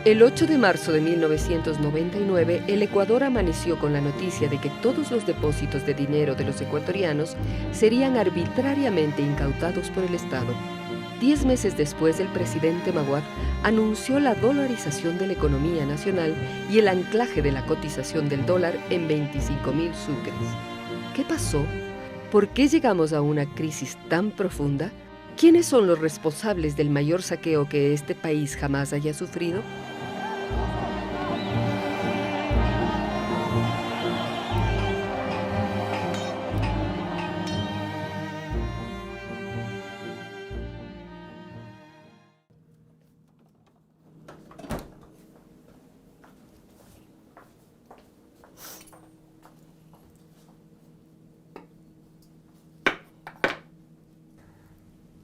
El 8 de marzo de 1999, el Ecuador amaneció con la noticia de que todos los depósitos de dinero de los ecuatorianos serían arbitrariamente incautados por el Estado. 10 meses después, el presidente Maguad anunció la dolarización de la economía nacional y el anclaje de la cotización del dólar en 25.000 sucres. ¿Qué pasó? ¿Por qué llegamos a una crisis tan profunda? ¿Quiénes son los responsables del mayor saqueo que este país jamás haya sufrido?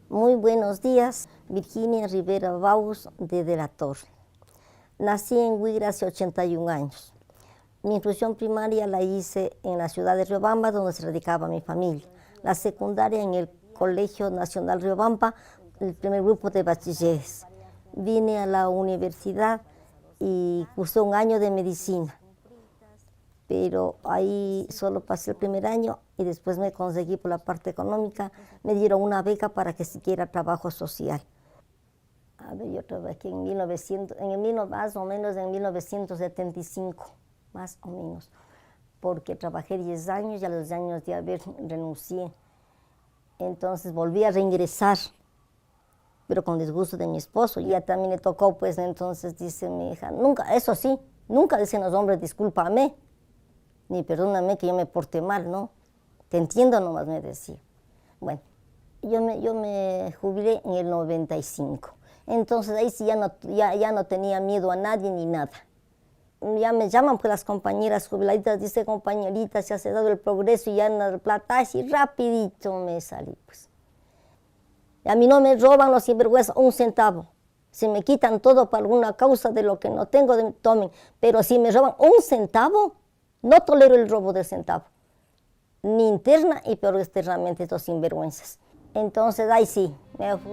Muy buenos días, Virginia Rivera Baus de la Torre. Nací en Huigra hace 81 años. Mi instrucción primaria la hice en la ciudad de Riobamba, donde se radicaba mi familia. La secundaria en el Colegio Nacional Riobamba, el primer grupo de bachilleres. Vine a la universidad y cursé un año de medicina. Pero ahí solo pasé el primer año y después me conseguí por la parte económica, me dieron una beca para que siguiera trabajo social. A ver, yo trabajé más o menos en 1975, más o menos, porque trabajé 10 años y a los años de haber renuncié. Entonces volví a reingresar, pero con disgusto de mi esposo. Ya también le tocó, pues entonces dice mi hija, nunca, eso sí, nunca dicen los hombres, discúlpame, ni perdóname que yo me porté mal, ¿no? Te entiendo nomás, me decía. Bueno, yo me jubilé en el 95. Entonces ahí sí ya no tenía miedo a nadie ni nada. Ya me llaman pues las compañeras jubiladitas, dice compañerita, se ha dado el progreso y ya en la plata, así rapidito me salí pues. Y a mí no me roban los sinvergüenzas un centavo. Si me quitan todo por alguna causa de lo que no tengo, tomen. Pero si me roban un centavo, no tolero el robo de centavo, ni interna y peor externamente estos sinvergüenzas. Entonces, ahí sí,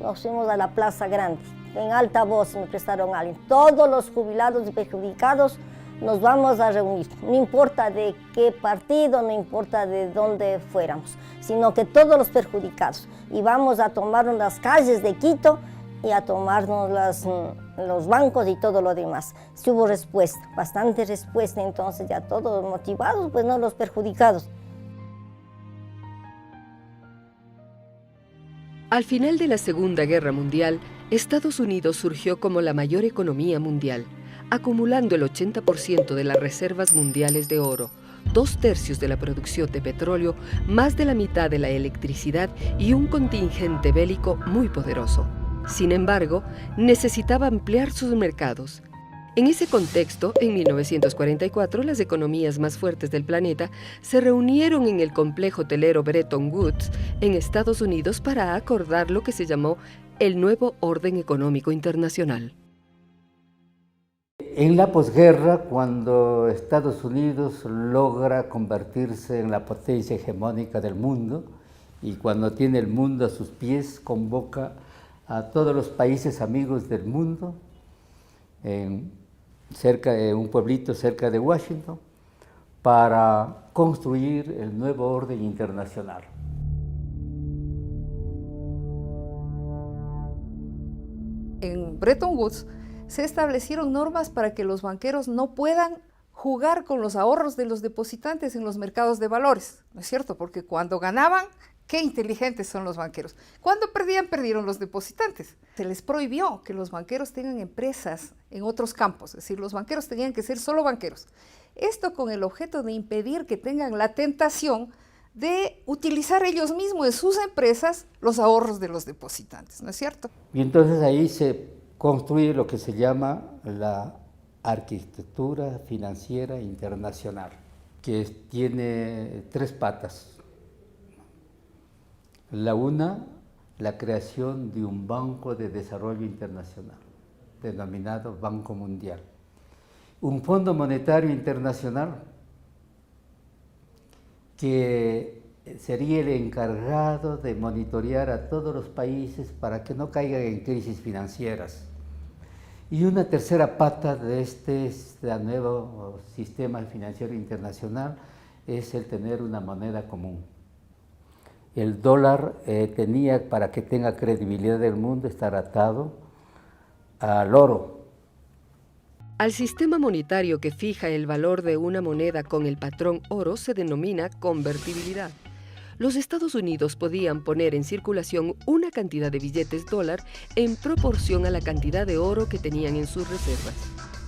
nos fuimos a la Plaza Grande, en alta voz me prestaron a alguien. Todos los jubilados y perjudicados nos vamos a reunir, no importa de qué partido, no importa de dónde fuéramos, sino que todos los perjudicados. Y vamos a tomarnos las calles de Quito y a tomarnos los bancos y todo lo demás. Sí hubo respuesta, bastante respuesta, entonces ya todos motivados, pues no los perjudicados. Al final de la Segunda Guerra Mundial, Estados Unidos surgió como la mayor economía mundial, acumulando el 80% de las reservas mundiales de oro, 2/3 de la producción de petróleo, más de la mitad de la electricidad y un contingente bélico muy poderoso. Sin embargo, necesitaba ampliar sus mercados. En ese contexto, en 1944, las economías más fuertes del planeta se reunieron en el complejo hotelero Bretton Woods, en Estados Unidos, para acordar lo que se llamó el nuevo orden económico internacional. En la posguerra, cuando Estados Unidos logra convertirse en la potencia hegemónica del mundo y cuando tiene el mundo a sus pies, convoca a todos los países amigos del mundo en un pueblito cerca de Washington para construir el nuevo orden internacional. En Bretton Woods se establecieron normas para que los banqueros no puedan jugar con los ahorros de los depositantes en los mercados de valores, ¿no es cierto? Porque cuando ganaban, qué inteligentes son los banqueros. Cuando perdían, perdieron los depositantes. Se les prohibió que los banqueros tengan empresas en otros campos, es decir, los banqueros tenían que ser solo banqueros. Esto con el objeto de impedir que tengan la tentación de utilizar ellos mismos en sus empresas los ahorros de los depositantes, ¿no es cierto? Y entonces ahí se construye lo que se llama la arquitectura financiera internacional, que tiene 3 patas. La una, la creación de un Banco de Desarrollo Internacional, denominado Banco Mundial. Un Fondo Monetario Internacional que sería el encargado de monitorear a todos los países para que no caigan en crisis financieras. Y una tercera pata de este nuevo sistema financiero internacional es el tener una moneda común. El dólar tenía, para que tenga credibilidad del mundo, estar atado al oro. Al sistema monetario que fija el valor de una moneda con el patrón oro se denomina convertibilidad. Los Estados Unidos podían poner en circulación una cantidad de billetes dólar en proporción a la cantidad de oro que tenían en sus reservas.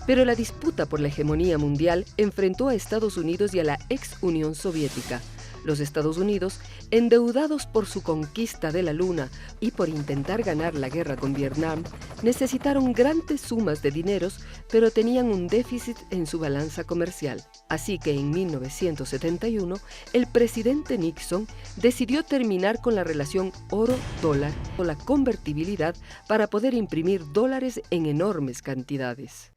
Pero la disputa por la hegemonía mundial enfrentó a Estados Unidos y a la ex Unión Soviética. Los Estados Unidos, endeudados por su conquista de la Luna y por intentar ganar la guerra con Vietnam, necesitaron grandes sumas de dineros, pero tenían un déficit en su balanza comercial. Así que en 1971, el presidente Nixon decidió terminar con la relación oro-dólar o la convertibilidad para poder imprimir dólares en enormes cantidades.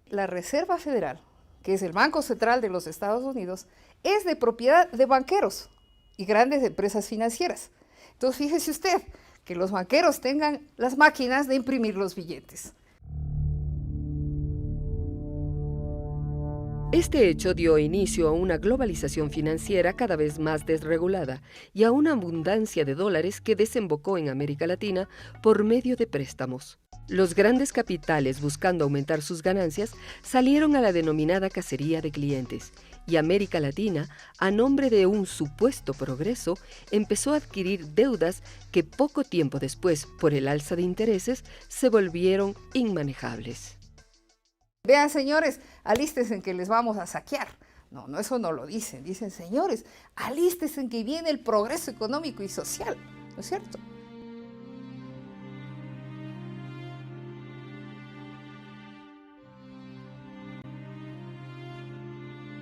La Reserva Federal, que es el Banco Central de los Estados Unidos, es de propiedad de banqueros y grandes empresas financieras. Entonces, fíjese usted que los banqueros tengan las máquinas de imprimir los billetes. Este hecho dio inicio a una globalización financiera cada vez más desregulada y a una abundancia de dólares que desembocó en América Latina por medio de préstamos. Los grandes capitales, buscando aumentar sus ganancias, salieron a la denominada cacería de clientes, y América Latina, a nombre de un supuesto progreso, empezó a adquirir deudas que poco tiempo después, por el alza de intereses, se volvieron inmanejables. Vean, señores, alístense en que les vamos a saquear. No, eso no lo dicen. Dicen, señores, alístense en que viene el progreso económico y social. ¿No es cierto?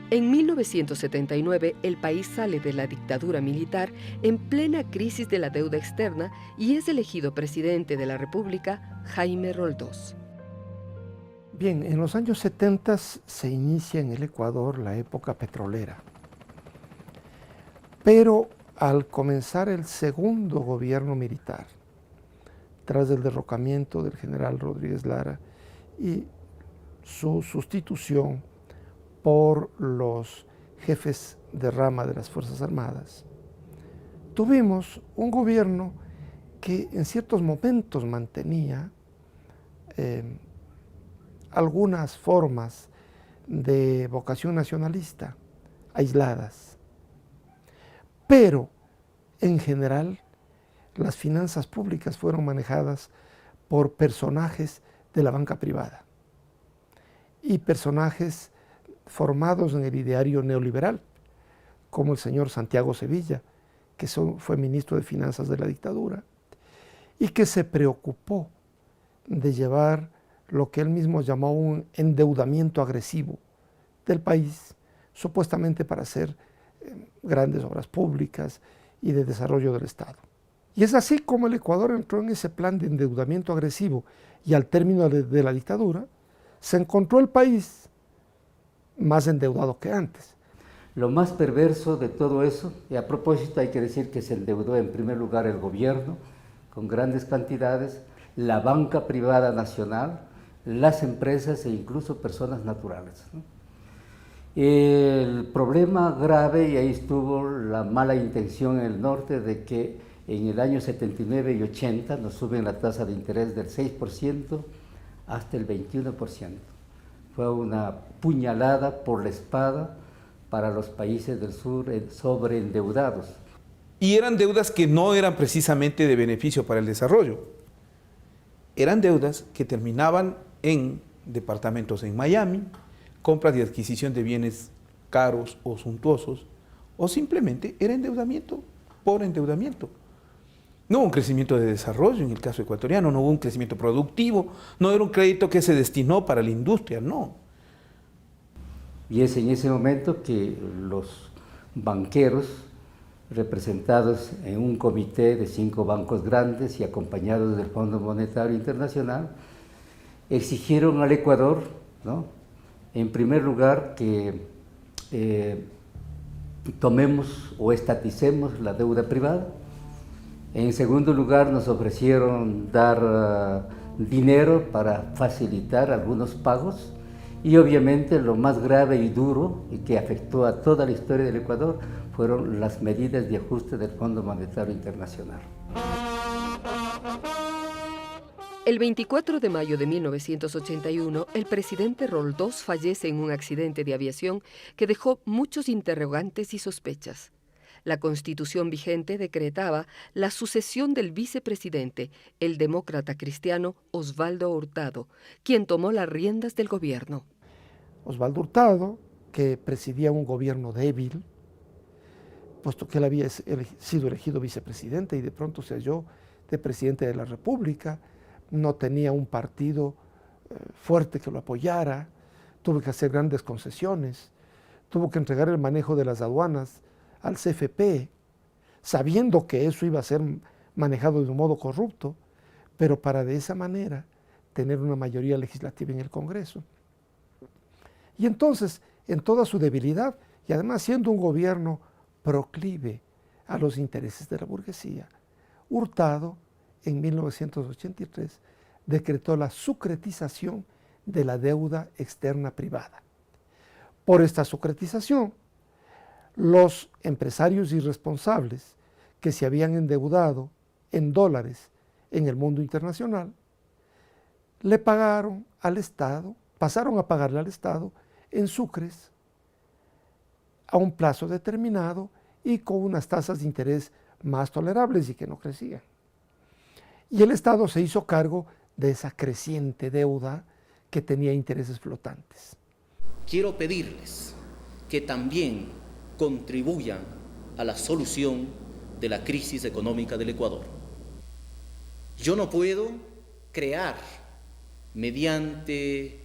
En 1979, el país sale de la dictadura militar en plena crisis de la deuda externa y es elegido presidente de la República Jaime Roldós. Bien, en los años 70 se inicia en el Ecuador la época petrolera. Pero al comenzar el segundo gobierno militar, tras el derrocamiento del general Rodríguez Lara y su sustitución por los jefes de rama de las Fuerzas Armadas, tuvimos un gobierno que en ciertos momentos mantenía algunas formas de vocación nacionalista aisladas, pero en general las finanzas públicas fueron manejadas por personajes de la banca privada y personajes formados en el ideario neoliberal, como el señor Santiago Sevilla, que fue ministro de Finanzas de la dictadura, y que se preocupó de llevar lo que él mismo llamó un endeudamiento agresivo del país, supuestamente para hacer grandes obras públicas y de desarrollo del Estado. Y es así como el Ecuador entró en ese plan de endeudamiento agresivo y al término de la dictadura se encontró el país más endeudado que antes. Lo más perverso de todo eso, y a propósito hay que decir que se endeudó en primer lugar el gobierno con grandes cantidades, la banca privada nacional, las empresas e incluso personas naturales, ¿no? El problema grave, y ahí estuvo la mala intención en el norte, de que en el año 79 y 80 nos suben la tasa de interés del 6% hasta el 21%. Fue una puñalada por la espada para los países del sur sobreendeudados. Y eran deudas que no eran precisamente de beneficio para el desarrollo. Eran deudas que terminaban en departamentos en Miami, compras y adquisición de bienes caros o suntuosos, o simplemente era endeudamiento por endeudamiento. No hubo un crecimiento de desarrollo en el caso ecuatoriano, no hubo un crecimiento productivo, no era un crédito que se destinó para la industria, no. Y es en ese momento que los banqueros, representados en un comité de 5 bancos grandes y acompañados del Fondo Monetario Internacional, exigieron al Ecuador, ¿no?, en primer lugar, que tomemos o estaticemos la deuda privada. En segundo lugar, nos ofrecieron dar dinero para facilitar algunos pagos. Y obviamente lo más grave y duro y que afectó a toda la historia del Ecuador fueron las medidas de ajuste del Fondo Monetario Internacional. El 24 de mayo de 1981, el presidente Roldós fallece en un accidente de aviación que dejó muchos interrogantes y sospechas. La Constitución vigente decretaba la sucesión del vicepresidente, el demócrata cristiano Osvaldo Hurtado, quien tomó las riendas del gobierno. Osvaldo Hurtado, que presidía un gobierno débil, puesto que él había sido elegido vicepresidente y de pronto se halló de presidente de la República, no tenía un partido fuerte que lo apoyara, tuvo que hacer grandes concesiones, tuvo que entregar el manejo de las aduanas al CFP, sabiendo que eso iba a ser manejado de un modo corrupto, pero para de esa manera tener una mayoría legislativa en el Congreso. Y entonces, en toda su debilidad, y además siendo un gobierno proclive a los intereses de la burguesía, Hurtado, en 1983, decretó la sucretización de la deuda externa privada. Por esta sucretización, los empresarios irresponsables que se habían endeudado en dólares en el mundo internacional, le pagaron al Estado, pasaron a pagarle al Estado en sucres a un plazo determinado y con unas tasas de interés más tolerables y que no crecían. Y el Estado se hizo cargo de esa creciente deuda que tenía intereses flotantes. Quiero pedirles que también contribuyan a la solución de la crisis económica del Ecuador. Yo no puedo crear mediante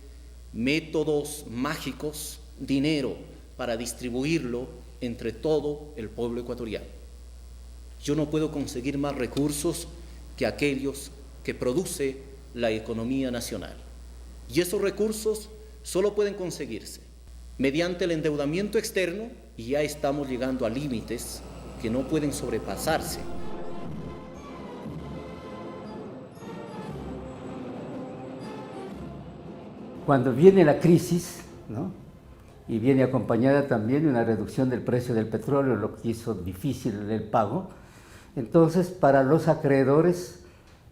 métodos mágicos dinero para distribuirlo entre todo el pueblo ecuatoriano. Yo no puedo conseguir más recursos que aquellos que produce la economía nacional. Y esos recursos solo pueden conseguirse mediante el endeudamiento externo, y ya estamos llegando a límites que no pueden sobrepasarse. Cuando viene la crisis, ¿no?, y viene acompañada también de una reducción del precio del petróleo, lo que hizo difícil el pago, entonces para los acreedores,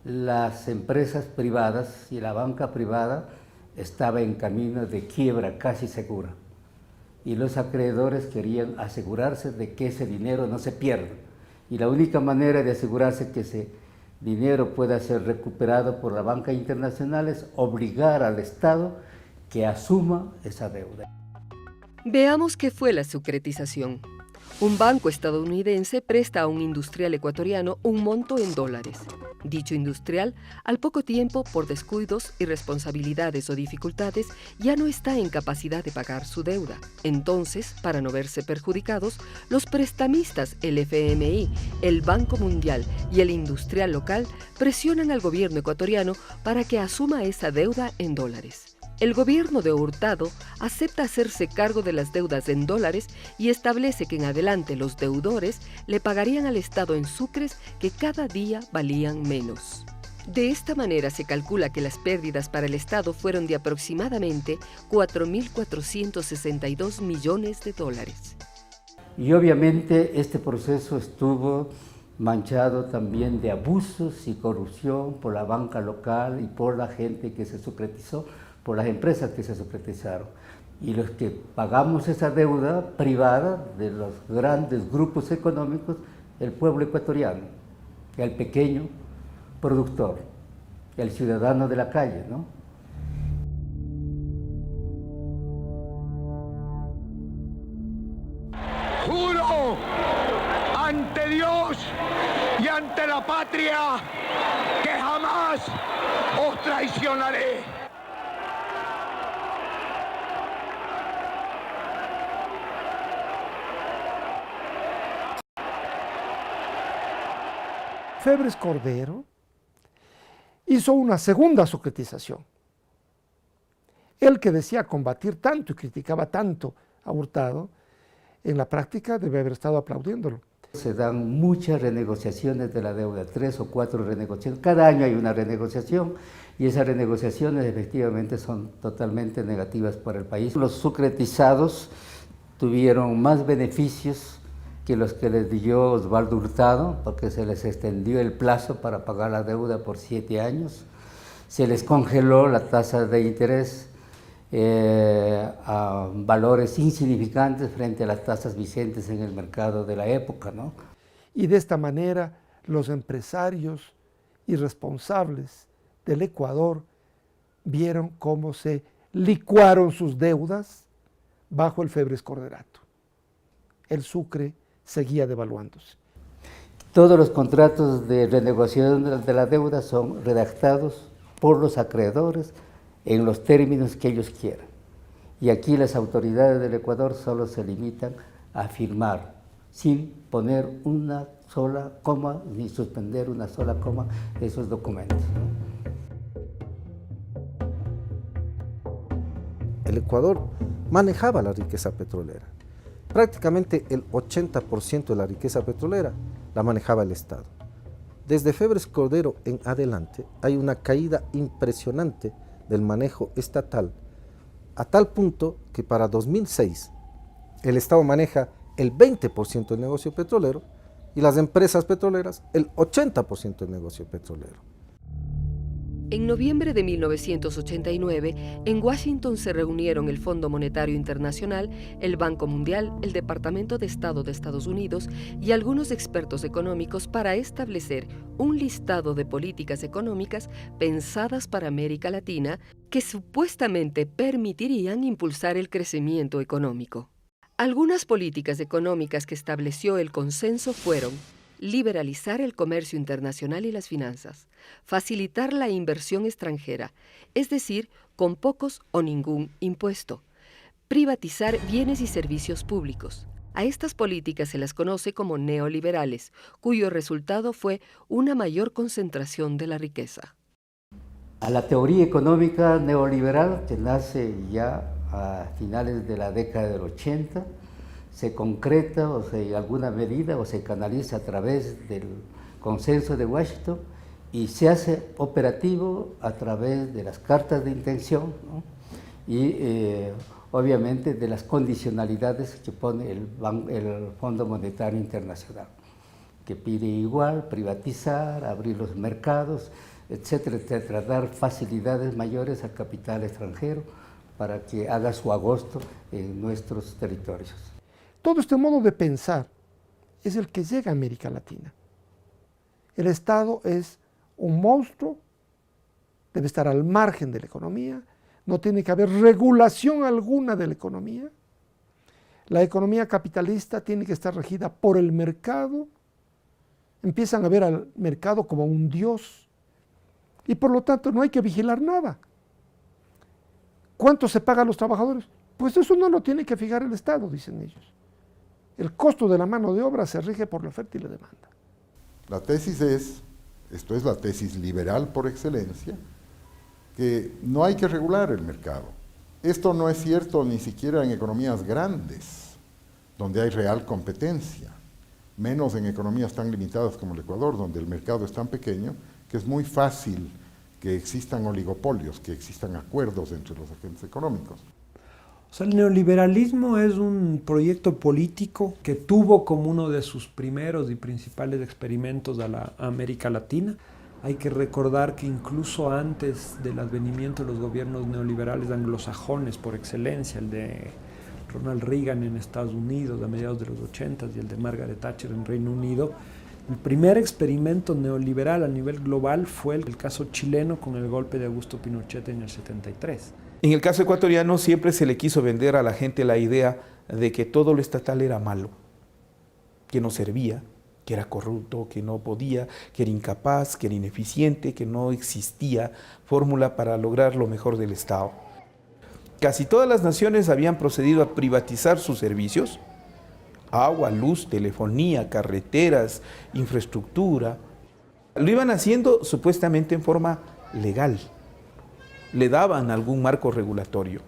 las empresas privadas y la banca privada estaba en camino de quiebra casi segura. Y los acreedores querían asegurarse de que ese dinero no se pierda. Y la única manera de asegurarse que ese dinero pueda ser recuperado por la banca internacional es obligar al Estado que asuma esa deuda. Veamos qué fue la sucretización. Un banco estadounidense presta a un industrial ecuatoriano un monto en dólares. Dicho industrial, al poco tiempo, por descuidos, irresponsabilidades o dificultades, ya no está en capacidad de pagar su deuda. Entonces, para no verse perjudicados, los prestamistas, el FMI, el Banco Mundial y el industrial local presionan al gobierno ecuatoriano para que asuma esa deuda en dólares. El gobierno de Hurtado acepta hacerse cargo de las deudas en dólares y establece que en adelante los deudores le pagarían al Estado en sucres que cada día valían menos. De esta manera se calcula que las pérdidas para el Estado fueron de aproximadamente 4.462 millones de dólares. Y obviamente este proceso estuvo manchado también de abusos y corrupción por la banca local y por la gente que se sucretizó, por las empresas que se sucretizaron. Y los que pagamos esa deuda privada de los grandes grupos económicos, el pueblo ecuatoriano, el pequeño productor, el ciudadano de la calle, ¿no? Juro ante Dios y ante la patria que jamás os traicionaré. Febres Cordero hizo una segunda sucretización. Él, que decía combatir tanto y criticaba tanto a Hurtado, en la práctica debe haber estado aplaudiéndolo. Se dan muchas renegociaciones de la deuda, 3 o 4 renegociaciones. Cada año hay una renegociación y esas renegociaciones efectivamente son totalmente negativas para el país. Los sucretizados tuvieron más beneficios que los que les dio Osvaldo Hurtado, porque se les extendió el plazo para pagar la deuda por 7 años. Se les congeló la tasa de interés a valores insignificantes frente a las tasas vigentes en el mercado de la época, ¿no? Y de esta manera los empresarios irresponsables del Ecuador vieron cómo se licuaron sus deudas bajo el Febres Corderato. El sucre seguía devaluándose. Todos los contratos de renegociación de la deuda son redactados por los acreedores en los términos que ellos quieran. Y aquí las autoridades del Ecuador solo se limitan a firmar, sin poner una sola coma, ni suspender una sola coma de esos documentos. El Ecuador manejaba la riqueza petrolera. Prácticamente el 80% de la riqueza petrolera la manejaba el Estado. Desde Febres Cordero en adelante hay una caída impresionante del manejo estatal, a tal punto que para 2006 el Estado maneja el 20% del negocio petrolero y las empresas petroleras el 80% del negocio petrolero. En noviembre de 1989, en Washington se reunieron el Fondo Monetario Internacional, el Banco Mundial, el Departamento de Estado de Estados Unidos y algunos expertos económicos para establecer un listado de políticas económicas pensadas para América Latina que supuestamente permitirían impulsar el crecimiento económico. Algunas políticas económicas que estableció el consenso fueron: liberalizar el comercio internacional y las finanzas, facilitar la inversión extranjera, es decir, con pocos o ningún impuesto, privatizar bienes y servicios públicos. A estas políticas se las conoce como neoliberales, cuyo resultado fue una mayor concentración de la riqueza. A la teoría económica neoliberal, que nace ya a finales de la década del 80, se concreta o en alguna medida o se canaliza a través del consenso de Washington y se hace operativo a través de las cartas de intención, ¿no? Y obviamente de las condicionalidades que pone el Fondo Monetario Internacional, que pide igual privatizar, abrir los mercados, etcétera, etcétera, dar facilidades mayores al capital extranjero para que haga su agosto en nuestros territorios. Todo este modo de pensar es el que llega a América Latina. El Estado es un monstruo, debe estar al margen de la economía, no tiene que haber regulación alguna de la economía. La economía capitalista tiene que estar regida por el mercado. Empiezan a ver al mercado como un dios y por lo tanto no hay que vigilar nada. ¿Cuánto se paga a los trabajadores? Pues eso no lo tiene que fijar el Estado, dicen ellos. El costo de la mano de obra se rige por la oferta y la demanda. La tesis es, esto es la tesis liberal por excelencia, que no hay que regular el mercado. Esto no es cierto ni siquiera en economías grandes, donde hay real competencia, menos en economías tan limitadas como el Ecuador, donde el mercado es tan pequeño que es muy fácil que existan oligopolios, que existan acuerdos entre los agentes económicos. O sea, el neoliberalismo es un proyecto político que tuvo como uno de sus primeros y principales experimentos a la América Latina. Hay que recordar que incluso antes del advenimiento de los gobiernos neoliberales anglosajones por excelencia, el de Ronald Reagan en Estados Unidos a mediados de los 80s y el de Margaret Thatcher en Reino Unido, el primer experimento neoliberal a nivel global fue el caso chileno con el golpe de Augusto Pinochet en el 73. En el caso ecuatoriano siempre se le quiso vender a la gente la idea de que todo lo estatal era malo, que no servía, que era corrupto, que no podía, que era incapaz, que era ineficiente, que no existía fórmula para lograr lo mejor del Estado. Casi todas las naciones habían procedido a privatizar sus servicios, agua, luz, telefonía, carreteras, infraestructura. Lo iban haciendo supuestamente en forma legal. Le daban algún marco regulatorio.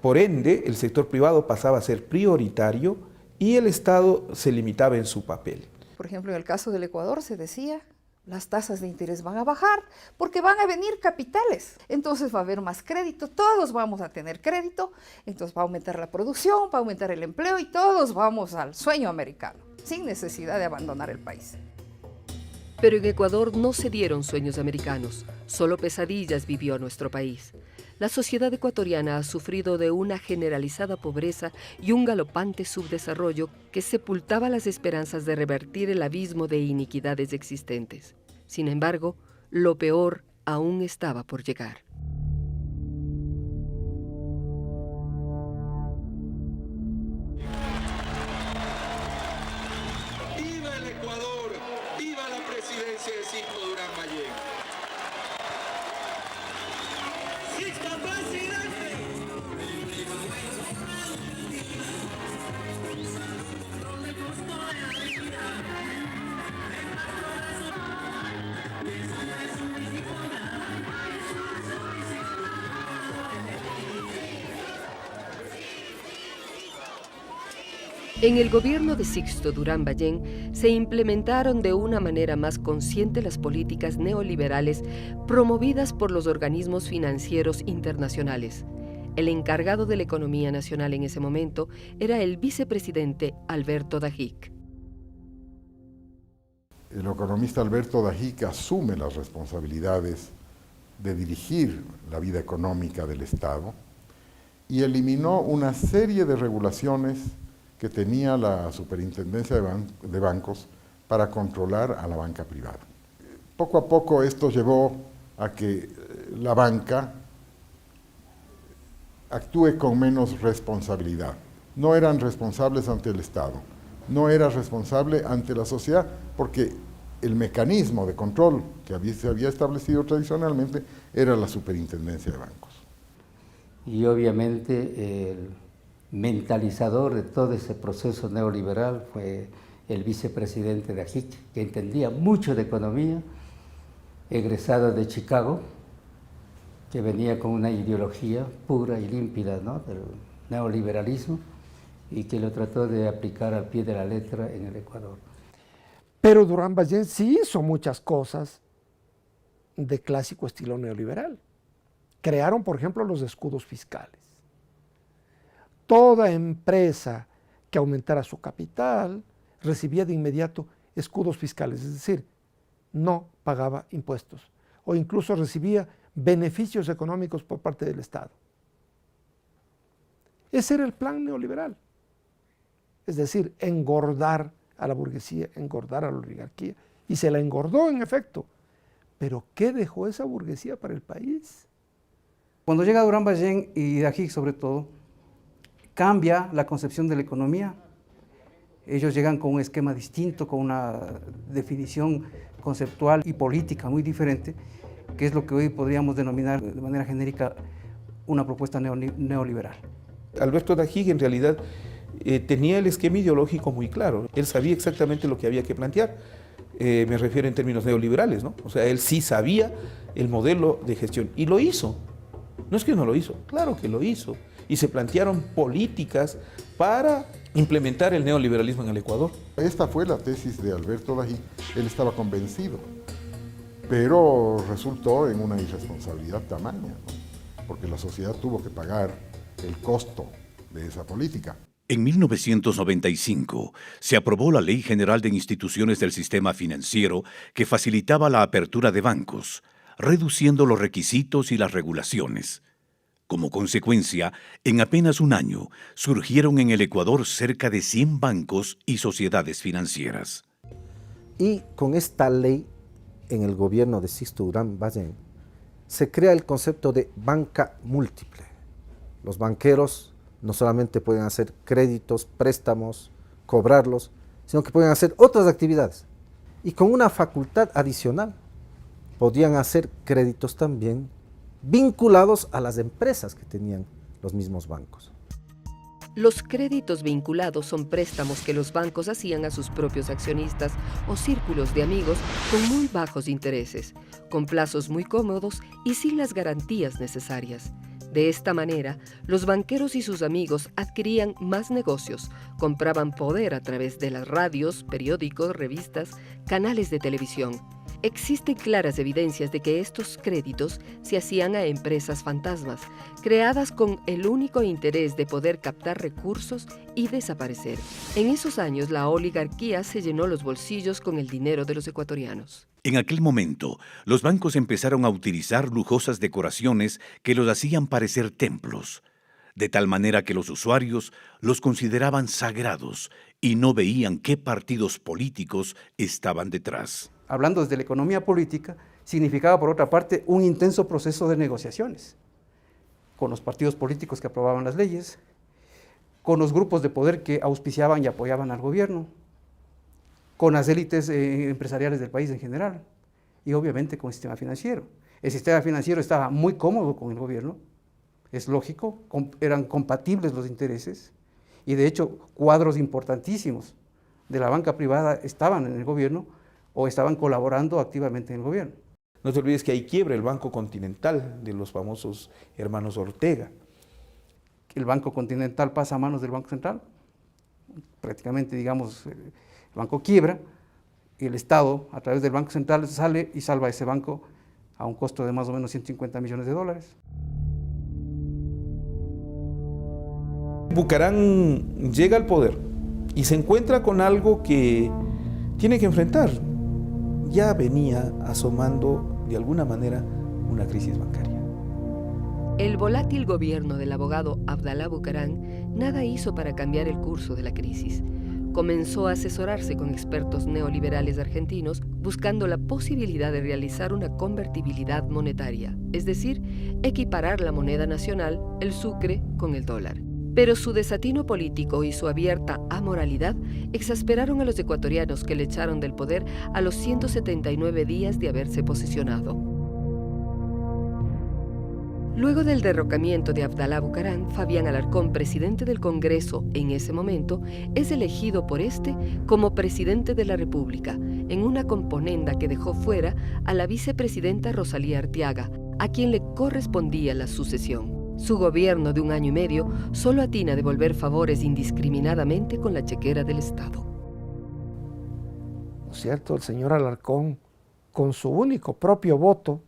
Por ende, el sector privado pasaba a ser prioritario y el Estado se limitaba en su papel. Por ejemplo, en el caso del Ecuador se decía, las tasas de interés van a bajar porque van a venir capitales. Entonces va a haber más crédito, todos vamos a tener crédito, entonces va a aumentar la producción, va a aumentar el empleo y todos vamos al sueño americano, sin necesidad de abandonar el país. Pero en Ecuador no se dieron sueños americanos, solo pesadillas vivió nuestro país. La sociedad ecuatoriana ha sufrido de una generalizada pobreza y un galopante subdesarrollo que sepultaba las esperanzas de revertir el abismo de iniquidades existentes. Sin embargo, lo peor aún estaba por llegar. ¡Viva el Ecuador! ¡Viva la presidencia de Sixto Durán Ballén! ¡Sixto presidente! En el gobierno de Sixto Durán Ballén se implementaron de una manera más consciente las políticas neoliberales promovidas por los organismos financieros internacionales. El encargado de la economía nacional en ese momento era el vicepresidente Alberto Dajic. El economista Alberto Dajic asume las responsabilidades de dirigir la vida económica del Estado y eliminó una serie de regulaciones que tenía la Superintendencia de Bancos para controlar a la banca privada. Poco a poco esto llevó a que la banca actúe con menos responsabilidad. No eran responsables ante el Estado, no era responsable ante la sociedad, porque el mecanismo de control que se había establecido tradicionalmente era la Superintendencia de Bancos. Y obviamente el mentalizador de todo ese proceso neoliberal fue el vicepresidente Dajic, que entendía mucho de economía, egresado de Chicago, que venía con una ideología pura y límpida, ¿no?, del neoliberalismo, y que lo trató de aplicar al pie de la letra en el Ecuador. Pero Durán Ballén sí hizo muchas cosas de clásico estilo neoliberal. Crearon, por ejemplo, los escudos fiscales. Toda empresa que aumentara su capital recibía de inmediato escudos fiscales, es decir, no pagaba impuestos o incluso recibía beneficios económicos por parte del Estado. Ese era el plan neoliberal, es decir, engordar a la burguesía, engordar a la oligarquía, y se la engordó en efecto. Pero ¿qué dejó esa burguesía para el país? Cuando llega Durán Ballén y Dajic sobre todo, cambia la concepción de la economía. Ellos llegan con un esquema distinto, con una definición conceptual y política muy diferente, que es lo que hoy podríamos denominar de manera genérica una propuesta neoliberal. Alberto Dajic en realidad tenía el esquema ideológico muy claro. Él sabía exactamente lo que había que plantear. Me refiero en términos neoliberales, ¿no? O sea, él sí sabía el modelo de gestión y lo hizo. No es que no lo hizo, claro que lo hizo. Y se plantearon políticas para implementar el neoliberalismo en el Ecuador. Esta fue la tesis de Alberto Dajic. Él estaba convencido, pero resultó en una irresponsabilidad tamaña, ¿no?, porque la sociedad tuvo que pagar el costo de esa política. En 1995 se aprobó la Ley General de Instituciones del Sistema Financiero que facilitaba la apertura de bancos, reduciendo los requisitos y las regulaciones. Como consecuencia, en apenas un año surgieron en el Ecuador cerca de 100 bancos y sociedades financieras. Y con esta ley, en el gobierno de Sixto Durán Ballén, se crea el concepto de banca múltiple. Los banqueros no solamente pueden hacer créditos, préstamos, cobrarlos, sino que pueden hacer otras actividades. Y con una facultad adicional, podían hacer créditos también vinculados a las empresas que tenían los mismos bancos. Los créditos vinculados son préstamos que los bancos hacían a sus propios accionistas o círculos de amigos con muy bajos intereses, con plazos muy cómodos y sin las garantías necesarias. De esta manera, los banqueros y sus amigos adquirían más negocios, compraban poder a través de las radios, periódicos, revistas, canales de televisión. Existen claras evidencias de que estos créditos se hacían a empresas fantasmas, creadas con el único interés de poder captar recursos y desaparecer. En esos años, la oligarquía se llenó los bolsillos con el dinero de los ecuatorianos. En aquel momento, los bancos empezaron a utilizar lujosas decoraciones que los hacían parecer templos, de tal manera que los usuarios los consideraban sagrados y no veían qué partidos políticos estaban detrás. Hablando desde la economía política, significaba por otra parte un intenso proceso de negociaciones con los partidos políticos que aprobaban las leyes, con los grupos de poder que auspiciaban y apoyaban al gobierno, con las élites empresariales del país en general y obviamente con el sistema financiero. El sistema financiero estaba muy cómodo con el gobierno, es lógico, eran compatibles los intereses y de hecho cuadros importantísimos de la banca privada estaban en el gobierno o estaban colaborando activamente en el gobierno. No te olvides que ahí quiebra el Banco Continental de los famosos hermanos Ortega. El Banco Continental pasa a manos del Banco Central, prácticamente digamos el banco quiebra y el Estado a través del Banco Central sale y salva a ese banco a un costo de más o menos $150 millones. Bucaram llega al poder y se encuentra con algo que tiene que enfrentar. Ya venía asomando de alguna manera una crisis bancaria. El volátil gobierno del abogado Abdalá Bucaram nada hizo para cambiar el curso de la crisis. Comenzó a asesorarse con expertos neoliberales argentinos buscando la posibilidad de realizar una convertibilidad monetaria, es decir, equiparar la moneda nacional, el sucre, con el dólar. Pero su desatino político y su abierta amoralidad exasperaron a los ecuatorianos que le echaron del poder a los 179 días de haberse posesionado. Luego del derrocamiento de Abdalá Bucaram, Fabián Alarcón, presidente del Congreso en ese momento, es elegido por este como presidente de la República, en una componenda que dejó fuera a la vicepresidenta Rosalía Arteaga, a quien le correspondía la sucesión. Su gobierno de 1 año y medio solo atina a devolver favores indiscriminadamente con la chequera del Estado. ¿No es cierto? El señor Alarcón, con su único propio voto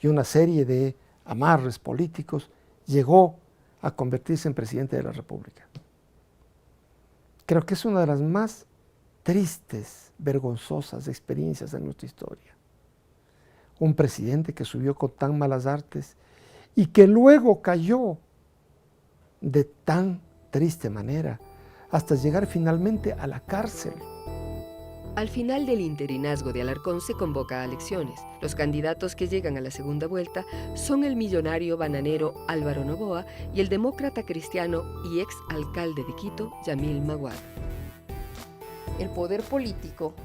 y una serie de amarres políticos, llegó a convertirse en presidente de la República. Creo que es una de las más tristes, vergonzosas experiencias de nuestra historia. Un presidente que subió con tan malas artes y que luego cayó de tan triste manera hasta llegar finalmente a la cárcel. Al final del interinazgo de Alarcón se convoca a elecciones. Los candidatos que llegan a la segunda vuelta son el millonario bananero Álvaro Noboa y el demócrata cristiano y ex alcalde de Quito, Yamil Maguad. El poder político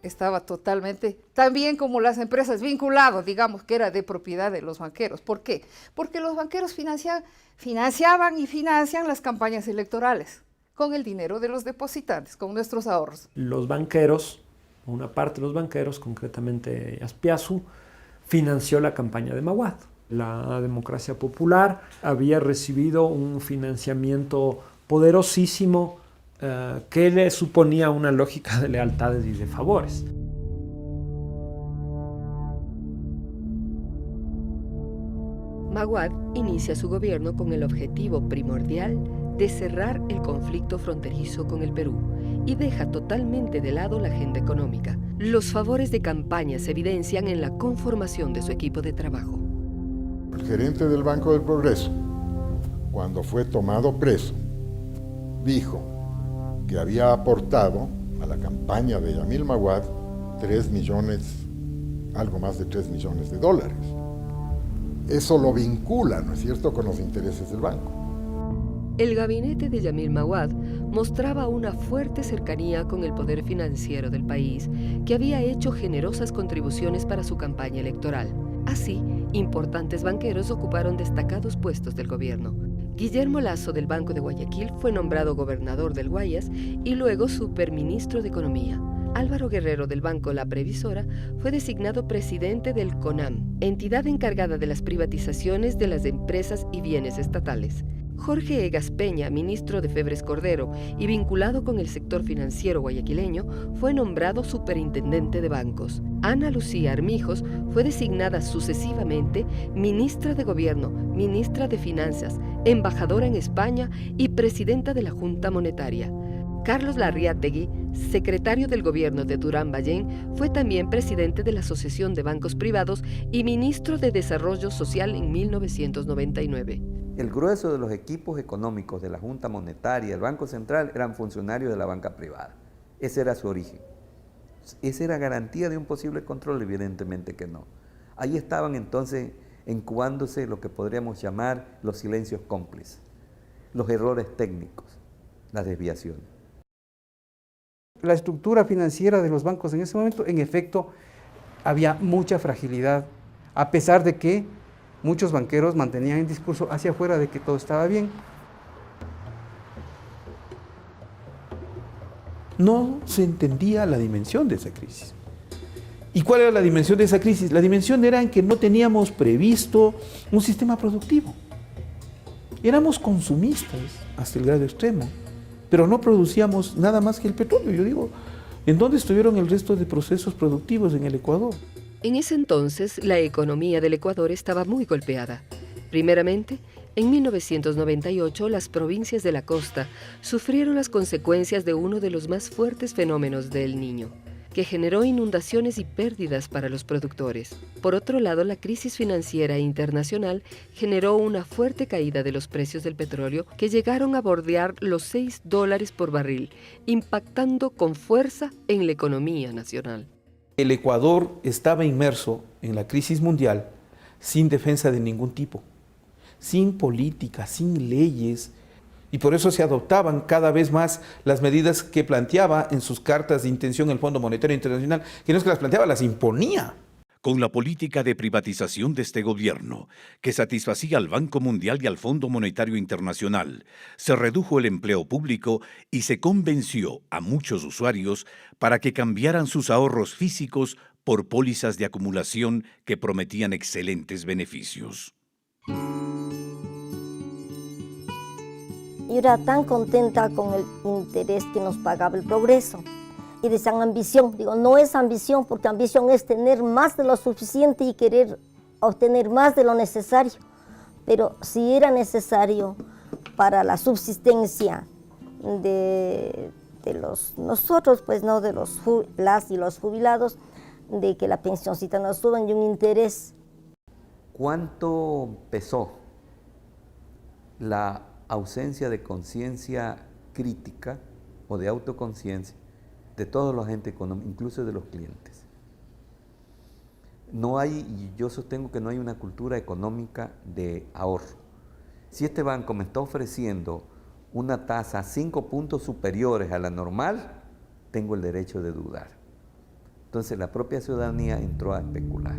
estaba totalmente, también como las empresas, vinculado, digamos que era de propiedad de los banqueros. ¿Por qué? Porque los banqueros financiaban y financian las campañas electorales con el dinero de los depositantes, con nuestros ahorros. Los banqueros, una parte de los banqueros, concretamente Aspiazu, financió la campaña de Maguad. La democracia popular había recibido un financiamiento poderosísimo que le suponía una lógica de lealtades y de favores. Maguad inicia su gobierno con el objetivo primordial de cerrar el conflicto fronterizo con el Perú y deja totalmente de lado la agenda económica. Los favores de campaña se evidencian en la conformación de su equipo de trabajo. El gerente del Banco del Progreso, cuando fue tomado preso, dijo que había aportado a la campaña de Yamil Maguad algo más de 3 millones de dólares. Eso lo vincula, ¿no es cierto?, con los intereses del banco. El gabinete de Yamil Maguad mostraba una fuerte cercanía con el poder financiero del país, que había hecho generosas contribuciones para su campaña electoral. Así, importantes banqueros ocuparon destacados puestos del gobierno. Guillermo Lasso del Banco de Guayaquil fue nombrado gobernador del Guayas y luego superministro de Economía. Álvaro Guerrero del Banco La Previsora fue designado presidente del CONAM, entidad encargada de las privatizaciones de las empresas y bienes estatales. Jorge Egas Peña, ministro de Febres Cordero y vinculado con el sector financiero guayaquileño, fue nombrado superintendente de bancos. Ana Lucía Armijos fue designada sucesivamente ministra de Gobierno, ministra de Finanzas, embajadora en España y presidenta de la Junta Monetaria. Carlos Larriategui, secretario del gobierno de Durán Ballén, fue también presidente de la Asociación de Bancos Privados y ministro de Desarrollo Social en 1999. El grueso de los equipos económicos de la Junta Monetaria y el Banco Central eran funcionarios de la banca privada. Ese era su origen. ¿Esa era garantía de un posible control? Evidentemente que no. Ahí estaban entonces incubándose lo que podríamos llamar los silencios cómplices, los errores técnicos, las desviaciones. La estructura financiera de los bancos en ese momento, en efecto, había mucha fragilidad, a pesar de que muchos banqueros mantenían el discurso hacia afuera de que todo estaba bien. No se entendía la dimensión de esa crisis. ¿Y cuál era la dimensión de esa crisis? La dimensión era en que no teníamos previsto un sistema productivo. Éramos consumistas hasta el grado extremo, pero no producíamos nada más que el petróleo. Yo digo, ¿en dónde estuvieron el resto de procesos productivos en el Ecuador? En ese entonces, la economía del Ecuador estaba muy golpeada. Primeramente, en 1998, las provincias de la costa sufrieron las consecuencias de uno de los más fuertes fenómenos del Niño, que generó inundaciones y pérdidas para los productores. Por otro lado, la crisis financiera internacional generó una fuerte caída de los precios del petróleo que llegaron a bordear los $6 por barril, impactando con fuerza en la economía nacional. El Ecuador estaba inmerso en la crisis mundial sin defensa de ningún tipo, sin política, sin leyes, y por eso se adoptaban cada vez más las medidas que planteaba en sus cartas de intención el Fondo Monetario Internacional, que no es que las planteaba, las imponía. Con la política de privatización de este gobierno, que satisfacía al Banco Mundial y al Fondo Monetario Internacional, se redujo el empleo público y se convenció a muchos usuarios para que cambiaran sus ahorros físicos por pólizas de acumulación que prometían excelentes beneficios. Yo era tan contenta con el interés que nos pagaba el Progreso. Y decían ambición. Digo, no es ambición, porque ambición es tener más de lo suficiente y querer obtener más de lo necesario. Pero si era necesario para la subsistencia de nosotros, pues no de las y los jubilados, de que la pensioncita nos suba y un interés. ¿Cuánto pesó la ausencia de conciencia crítica o de autoconciencia de todos los agentes económicos, incluso de los clientes? No hay, yo sostengo que no hay una cultura económica de ahorro. Si este banco me está ofreciendo una tasa 5 puntos superiores a la normal, tengo el derecho de dudar. Entonces la propia ciudadanía entró a especular.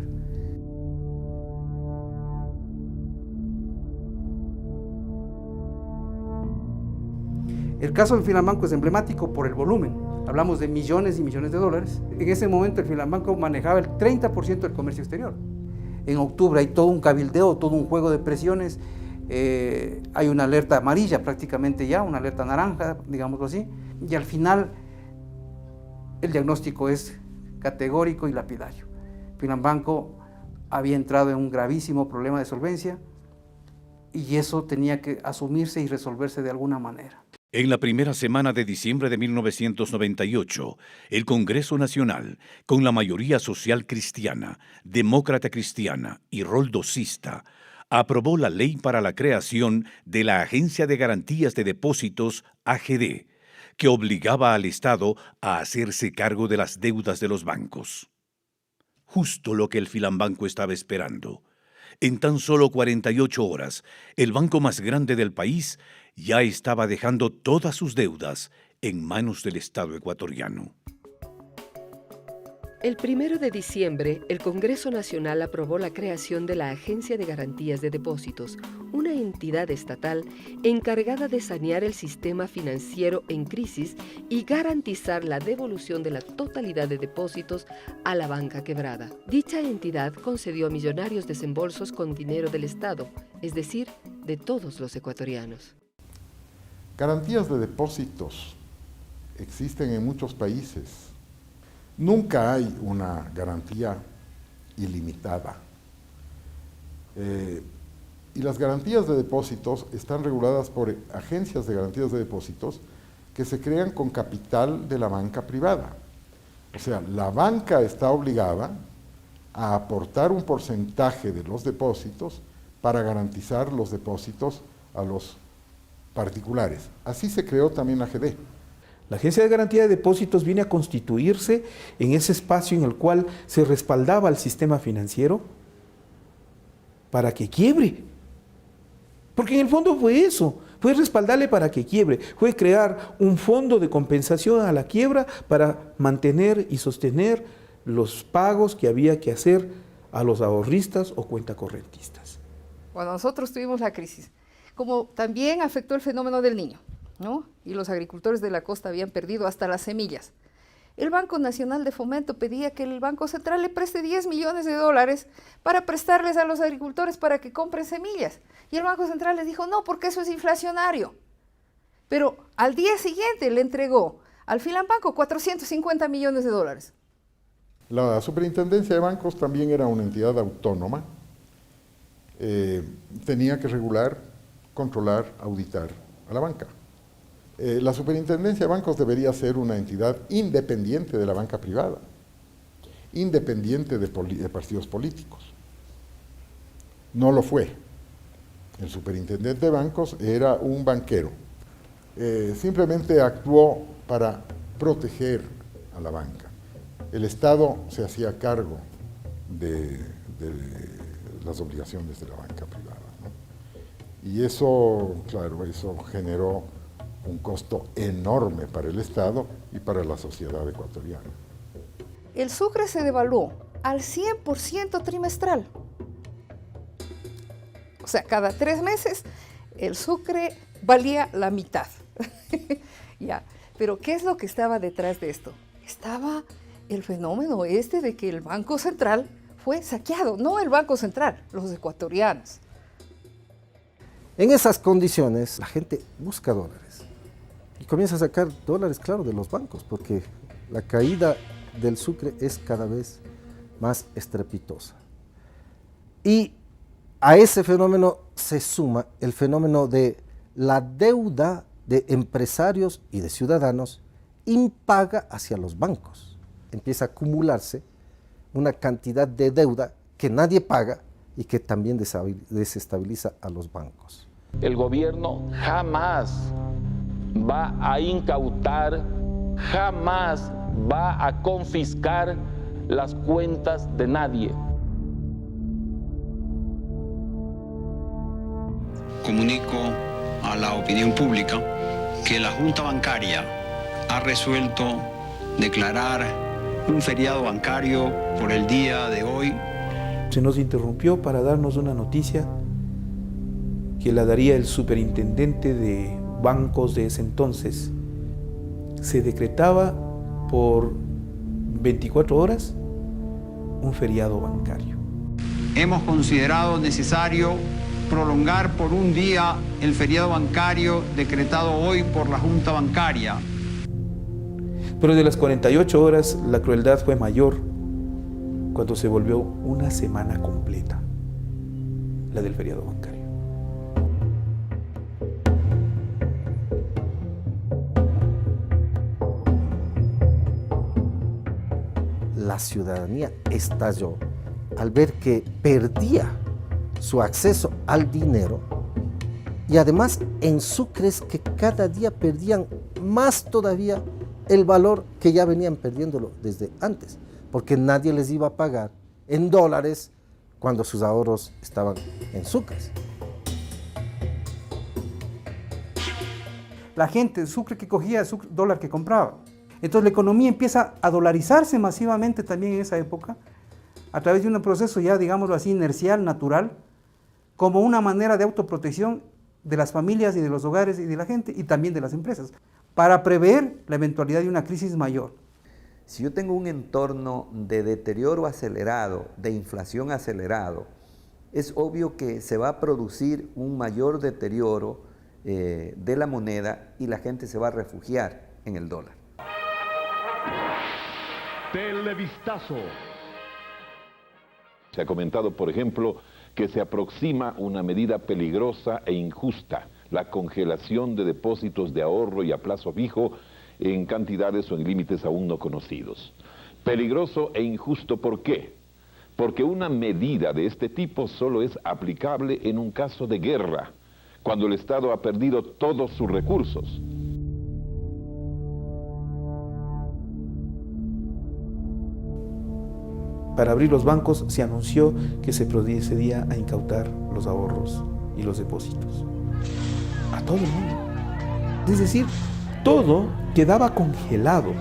El caso del Filambanco es emblemático por el volumen. Hablamos de millones y millones de dólares. En ese momento el Filambanco manejaba el 30% del comercio exterior. En octubre hay todo un cabildeo, todo un juego de presiones. Hay una alerta amarilla prácticamente ya, una alerta naranja, digámoslo así. Y al final el diagnóstico es categórico y lapidario. Filambanco había entrado en un gravísimo problema de solvencia y eso tenía que asumirse y resolverse de alguna manera. En la primera semana de diciembre de 1998, el Congreso Nacional, con la mayoría social cristiana, demócrata cristiana y roldosista, aprobó la ley para la creación de la Agencia de Garantías de Depósitos, AGD, que obligaba al Estado a hacerse cargo de las deudas de los bancos. Justo lo que el Filambanco estaba esperando. En tan solo 48 horas, el banco más grande del país ya estaba dejando todas sus deudas en manos del Estado ecuatoriano. El 1 de diciembre, el Congreso Nacional aprobó la creación de la Agencia de Garantías de Depósitos, una entidad estatal encargada de sanear el sistema financiero en crisis y garantizar la devolución de la totalidad de depósitos a la banca quebrada. Dicha entidad concedió millonarios desembolsos con dinero del Estado, es decir, de todos los ecuatorianos. Garantías de depósitos existen en muchos países. Nunca hay una garantía ilimitada. Y las garantías de depósitos están reguladas por agencias de garantías de depósitos que se crean con capital de la banca privada. O sea, la banca está obligada a aportar un porcentaje de los depósitos para garantizar los depósitos a los particulares. Así se creó también la AGD. La Agencia de Garantía de Depósitos viene a constituirse en ese espacio en el cual se respaldaba al sistema financiero para que quiebre. Porque en el fondo fue eso, fue respaldarle para que quiebre, fue crear un fondo de compensación a la quiebra para mantener y sostener los pagos que había que hacer a los ahorristas o cuentacorrentistas. Cuando nosotros tuvimos la crisis, como también afectó el fenómeno del Niño, ¿no? Y los agricultores de la costa habían perdido hasta las semillas. El Banco Nacional de Fomento pedía que el Banco Central le preste 10 millones de dólares para prestarles a los agricultores para que compren semillas. Y el Banco Central les dijo, no, porque eso es inflacionario. Pero al día siguiente le entregó al Filambanco 450 millones de dólares. La Superintendencia de Bancos también era una entidad autónoma. Tenía que regular, controlar, auditar a la banca. La Superintendencia de Bancos debería ser una entidad independiente de la banca privada, independiente de partidos políticos. No lo fue. El superintendente de bancos era un banquero. Simplemente actuó para proteger a la banca. El Estado se hacía cargo de las obligaciones de la banca privada, ¿no? Y eso, claro, eso generó un costo enorme para el Estado y para la sociedad ecuatoriana. El sucre se devaluó al 100% trimestral. O sea, cada 3 meses el sucre valía la mitad. Ya. Pero ¿qué es lo que estaba detrás de esto? Estaba el fenómeno de que el Banco Central fue saqueado, no el Banco Central, los ecuatorianos. En esas condiciones, la gente busca dólares y comienza a sacar dólares, claro, de los bancos, porque la caída del sucre es cada vez más estrepitosa. Y a ese fenómeno se suma el fenómeno de la deuda de empresarios y de ciudadanos impaga hacia los bancos. Empieza a acumularse una cantidad de deuda que nadie paga y que también desestabiliza a los bancos. El gobierno jamás va a incautar, jamás va a confiscar las cuentas de nadie. Comunico a la opinión pública que la Junta Bancaria ha resuelto declarar un feriado bancario por el día de hoy. Se nos interrumpió para darnos una noticia que la daría el superintendente de bancos de ese entonces. Se decretaba por 24 horas un feriado bancario. Hemos considerado necesario prolongar por un día el feriado bancario decretado hoy por la Junta Bancaria. Pero de las 48 horas la crueldad fue mayor cuando se volvió una semana completa, la del feriado bancario. La ciudadanía estalló al ver que perdía su acceso al dinero y además en sucres que cada día perdían más todavía el valor que ya venían perdiéndolo desde antes, porque nadie les iba a pagar en dólares cuando sus ahorros estaban en sucres. La gente, el sucre que cogía, el dólar que compraba. Entonces la economía empieza a dolarizarse masivamente también en esa época, a través de un proceso ya, digámoslo así, inercial, natural, como una manera de autoprotección de las familias y de los hogares y de la gente y también de las empresas, para prever la eventualidad de una crisis mayor. Si yo tengo un entorno de deterioro acelerado, de inflación acelerado, es obvio que se va a producir un mayor deterioro de la moneda y la gente se va a refugiar en el dólar. Televistazo. Se ha comentado, por ejemplo, que se aproxima una medida peligrosa e injusta, la congelación de depósitos de ahorro y a plazo fijo en cantidades o en límites aún no conocidos. Peligroso e injusto, ¿por qué? Porque una medida de este tipo solo es aplicable en un caso de guerra, cuando el Estado ha perdido todos sus recursos. Para abrir los bancos se anunció que se procedía a incautar los ahorros y los depósitos. A todo el mundo. Es decir, todo quedaba congelado.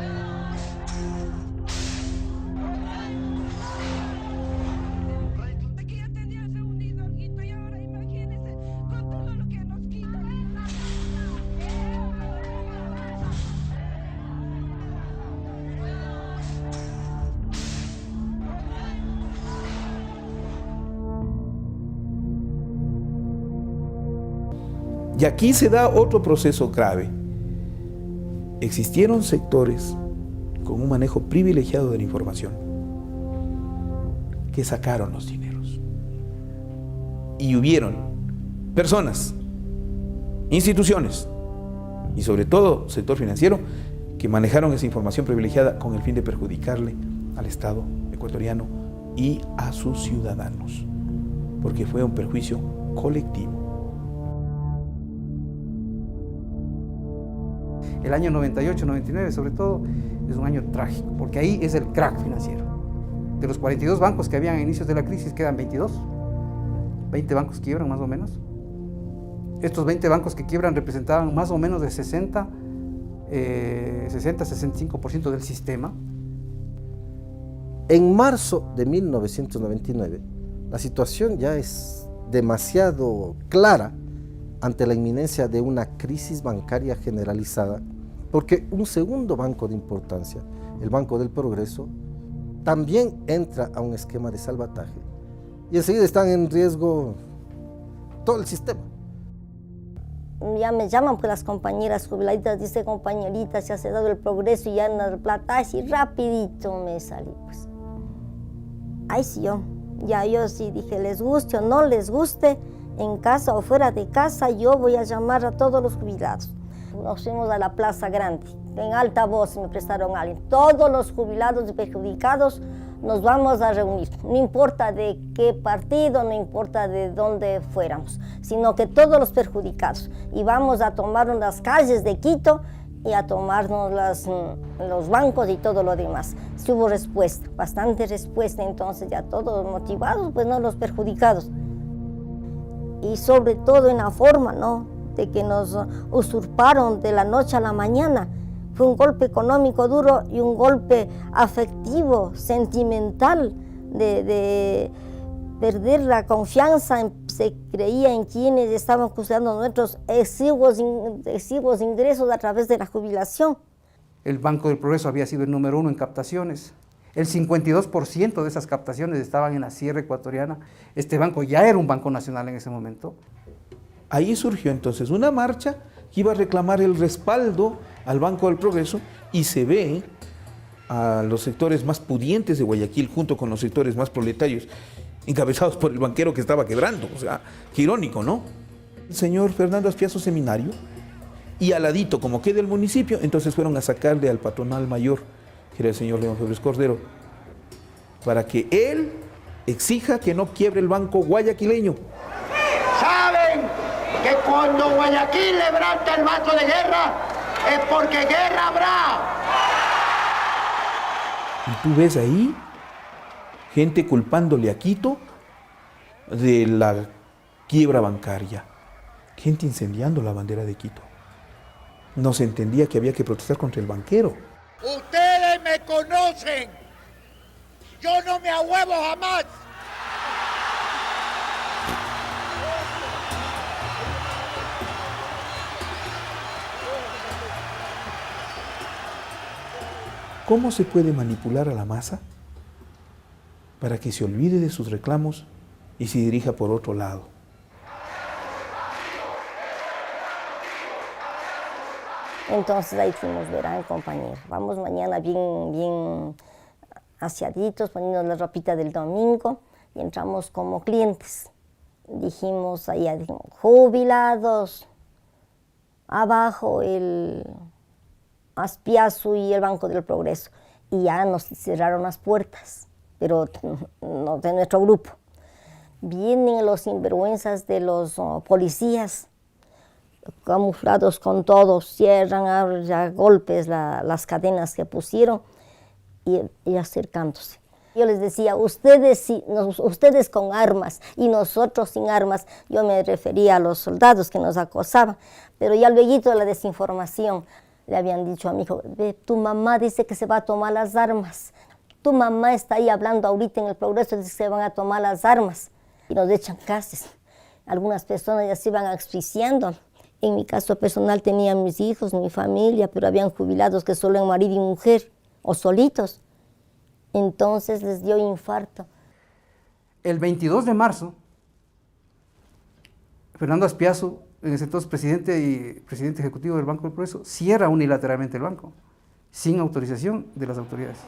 Y aquí se da otro proceso grave. Existieron sectores con un manejo privilegiado de la información que sacaron los dineros. Y hubieron personas, instituciones y sobre todo sector financiero que manejaron esa información privilegiada con el fin de perjudicarle al Estado ecuatoriano y a sus ciudadanos, porque fue un perjuicio colectivo. El año 98-99 sobre todo es un año trágico, porque ahí es el crack financiero. De los 42 bancos que habían a inicios de la crisis quedan 22, 20 bancos quiebran más o menos. Estos 20 bancos que quiebran representaban más o menos de 60-65% del sistema. En marzo de 1999, la situación ya es demasiado clara ante la inminencia de una crisis bancaria generalizada, porque un segundo banco de importancia, el Banco del Progreso, también entra a un esquema de salvataje y enseguida están en riesgo todo el sistema. Ya me llaman pues las compañeras jubiladitas, dice compañeritas, ya se ha dado el progreso y ya en la plata, así rapidito me salí pues. Ay sí, yo sí dije, les guste o no les guste, en casa o fuera de casa, yo voy a llamar a todos los jubilados. Nos fuimos a la Plaza Grande, en alta voz me prestaron a alguien. Todos los jubilados y perjudicados nos vamos a reunir, no importa de qué partido, no importa de dónde fuéramos, sino que todos los perjudicados. Y vamos a tomarnos las calles de Quito y a tomarnos los bancos y todo lo demás. Sí hubo respuesta, bastante respuesta, entonces ya todos motivados, pues no los perjudicados. Y sobre todo en la forma, ¿no?, de que nos usurparon de la noche a la mañana. Fue un golpe económico duro y un golpe afectivo, sentimental, de perder la confianza, se creía en quienes estaban custodiando nuestros exiguos ingresos a través de la jubilación. El Banco del Progreso había sido el número 1 en captaciones. El 52% de esas captaciones estaban en la Sierra Ecuatoriana. Este banco ya era un banco nacional en ese momento. Ahí surgió entonces una marcha que iba a reclamar el respaldo al Banco del Progreso y se ve a los sectores más pudientes de Guayaquil junto con los sectores más proletarios, encabezados por el banquero que estaba quebrando. O sea, qué irónico, ¿no? El señor Fernando Aspiazo Seminario, y al ladito, como queda el municipio, entonces fueron a sacarle al patronal mayor, que era el señor León Febres Cordero, para que él exija que no quiebre el banco guayaquileño. ¿Saben que cuando Guayaquil levanta el vaso de guerra es porque guerra habrá? Y tú ves ahí gente culpándole a Quito de la quiebra bancaria, gente incendiando la bandera de Quito. No se entendía que había que protestar contra el banquero. Ustedes me conocen. Yo no me ahuevo jamás. ¿Cómo se puede manipular a la masa para que se olvide de sus reclamos y se dirija por otro lado? Entonces ahí fuimos, verán, compañero. Vamos mañana bien aseaditos, poniendo la ropita del domingo y entramos como clientes. Dijimos allá, jubilados, abajo el Aspiazu y el Banco del Progreso. Y ya nos cerraron las puertas, pero no de nuestro grupo. Vienen los sinvergüenzas de los policías, camuflados con todo, cierran a golpes las cadenas que pusieron y acercándose. Yo les decía, ustedes con armas y nosotros sin armas. Yo me refería a los soldados que nos acosaban, pero ya luego de la desinformación le habían dicho a mi hijo, tu mamá dice que se va a tomar las armas. Tu mamá está ahí hablando ahorita en el Progreso, dice que se van a tomar las armas. Y nos echan gases. Algunas personas ya se iban asfixiando. En mi caso personal tenía mis hijos, mi familia, pero habían jubilados que solo eran marido y mujer, o solitos. Entonces les dio infarto. El 22 de marzo, Fernando Aspiazu, en ese entonces presidente ejecutivo del Banco del Progreso, cierra unilateralmente el banco, sin autorización de las autoridades.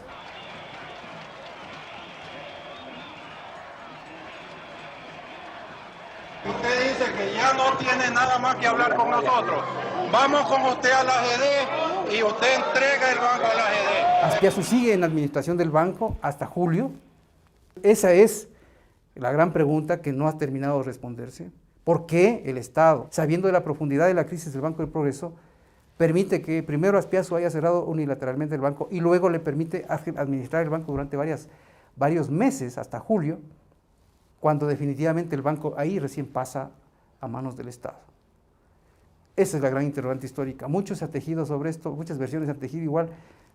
Usted dice que ya no tiene nada más que hablar con nosotros. Vamos con usted a la AGD y usted entrega el banco a la AGD. Aspiazu sigue en la administración del banco hasta julio. Esa es la gran pregunta que no ha terminado de responderse. ¿Por qué el Estado, sabiendo de la profundidad de la crisis del Banco del Progreso, permite que primero Aspiazu haya cerrado unilateralmente el banco y luego le permite administrar el banco durante varios meses, hasta julio, cuando definitivamente el banco ahí recién pasa a manos del Estado? Esa es la gran interrogante histórica. Mucho se ha tejido sobre esto, muchas versiones se han tejido igual,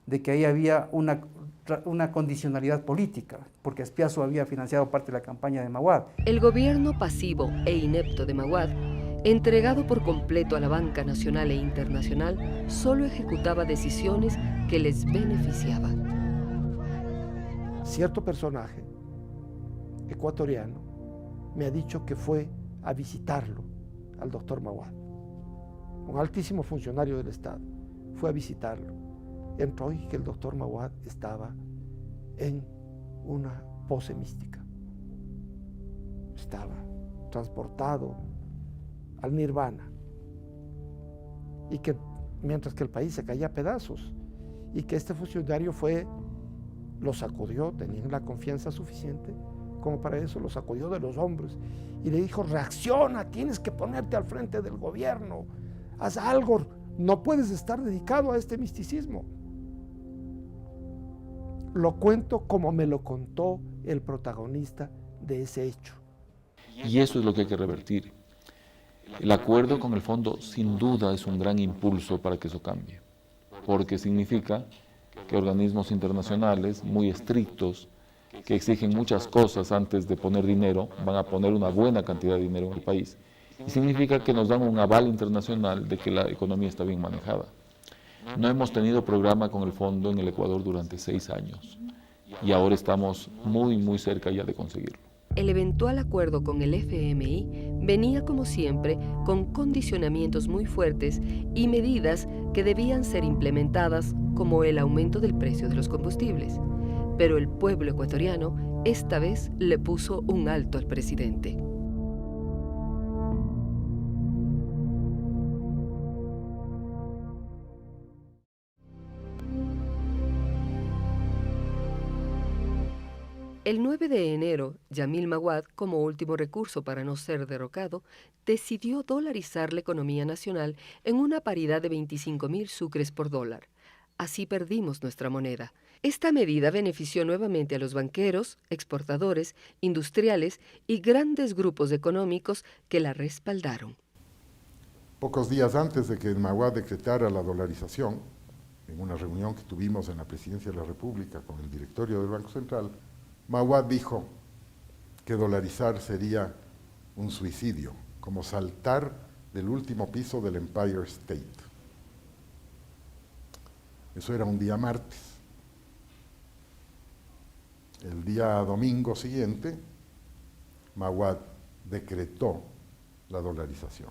de que ahí había una condicionalidad política, porque Aspiazu había financiado parte de la campaña de Maguad. El gobierno pasivo e inepto de Maguad, entregado por completo a la banca nacional e internacional, solo ejecutaba decisiones que les beneficiaban. Cierto personaje ecuatoriano me ha dicho que fue a visitarlo al doctor Maguad, un altísimo funcionario del Estado, fue a visitarlo. Entró y que el doctor Maguad estaba en una pose mística. Estaba transportado al nirvana. Y que mientras que el país se caía a pedazos, y que este funcionario lo sacudió, tenían la confianza suficiente como para eso, lo sacudió de los hombros y le dijo, reacciona, tienes que ponerte al frente del gobierno, haz algo, no puedes estar dedicado a este misticismo. Lo cuento como me lo contó el protagonista de ese hecho. Y eso es lo que hay que revertir. El acuerdo con el fondo sin duda es un gran impulso para que eso cambie, porque significa que organismos internacionales muy estrictos, que exigen muchas cosas antes de poner dinero, van a poner una buena cantidad de dinero en el país. Y significa que nos dan un aval internacional de que la economía está bien manejada. No hemos tenido programa con el fondo en el Ecuador durante 6 años y ahora estamos muy cerca ya de conseguirlo. El eventual acuerdo con el FMI venía como siempre con condicionamientos muy fuertes y medidas que debían ser implementadas como el aumento del precio de los combustibles. Pero el pueblo ecuatoriano esta vez le puso un alto al presidente. El 9 de enero, Yamil Maguad, como último recurso para no ser derrocado, decidió dolarizar la economía nacional en una paridad de 25.000 sucres por dólar. Así perdimos nuestra moneda. Esta medida benefició nuevamente a los banqueros, exportadores, industriales y grandes grupos económicos que la respaldaron. Pocos días antes de que Maguad decretara la dolarización, en una reunión que tuvimos en la Presidencia de la República con el directorio del Banco Central, Maguad dijo que dolarizar sería un suicidio, como saltar del último piso del Empire State. Eso era un día martes. El día domingo siguiente, Maguad decretó la dolarización.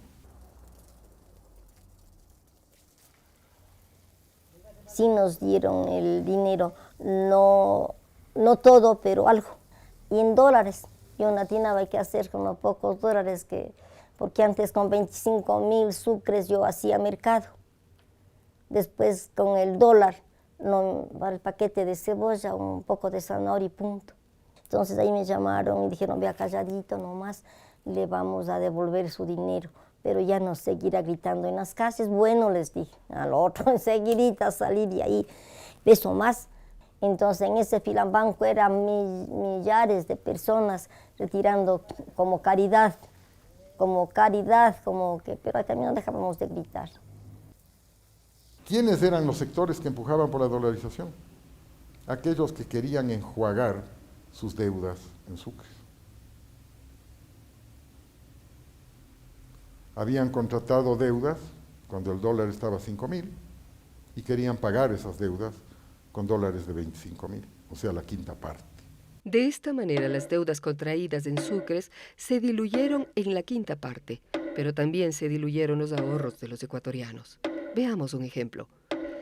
Sí nos dieron el dinero, no todo, pero algo. Y en dólares, yo no tenía que hacer con los pocos dólares, porque antes con 25.000 sucres yo hacía mercado. Después con el dólar, para el paquete de cebolla, un poco de zanahoria y punto. Entonces ahí me llamaron y dijeron, vea calladito nomás, le vamos a devolver su dinero. Pero ya no seguirá gritando en las calles. Bueno, les dije al otro, enseguidita salir de ahí. Eso más. Entonces en ese filambanco eran millares de personas retirando como caridad, pero también no dejábamos de gritar. ¿Quiénes eran los sectores que empujaban por la dolarización? Aquellos que querían enjuagar sus deudas en sucres. Habían contratado deudas cuando el dólar estaba a 5.000 y querían pagar esas deudas con dólares de 25.000, o sea, la quinta parte. De esta manera, las deudas contraídas en sucres se diluyeron en la quinta parte, pero también se diluyeron los ahorros de los ecuatorianos. Veamos un ejemplo.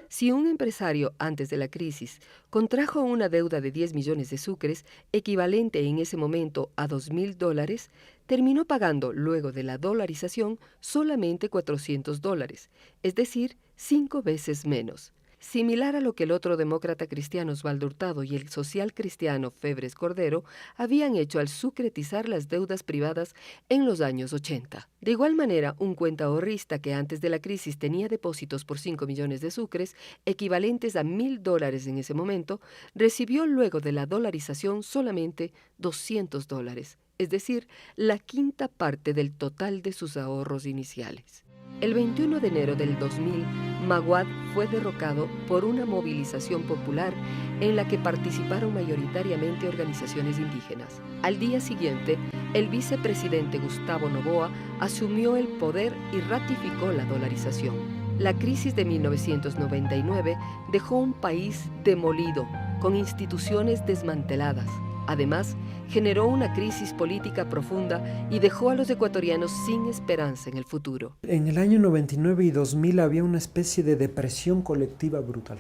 Si un empresario antes de la crisis contrajo una deuda de 10 millones de sucres, equivalente en ese momento a $2.000, terminó pagando, luego de la dolarización, solamente $400, es decir, 5 veces menos. Similar a lo que el otro demócrata cristiano Osvaldo Hurtado y el social cristiano Febres Cordero habían hecho al sucretizar las deudas privadas en los años 80. De igual manera, un cuentaahorrista que antes de la crisis tenía depósitos por 5 millones de sucres, equivalentes a $1.000 en ese momento, recibió luego de la dolarización solamente $200, es decir, la quinta parte del total de sus ahorros iniciales. El 21 de enero del 2000, Maguad fue derrocado por una movilización popular en la que participaron mayoritariamente organizaciones indígenas. Al día siguiente, el vicepresidente Gustavo Noboa asumió el poder y ratificó la dolarización. La crisis de 1999 dejó un país demolido, con instituciones desmanteladas. Además, generó una crisis política profunda y dejó a los ecuatorianos sin esperanza en el futuro. En el año 99 y 2000 había una especie de depresión colectiva brutal.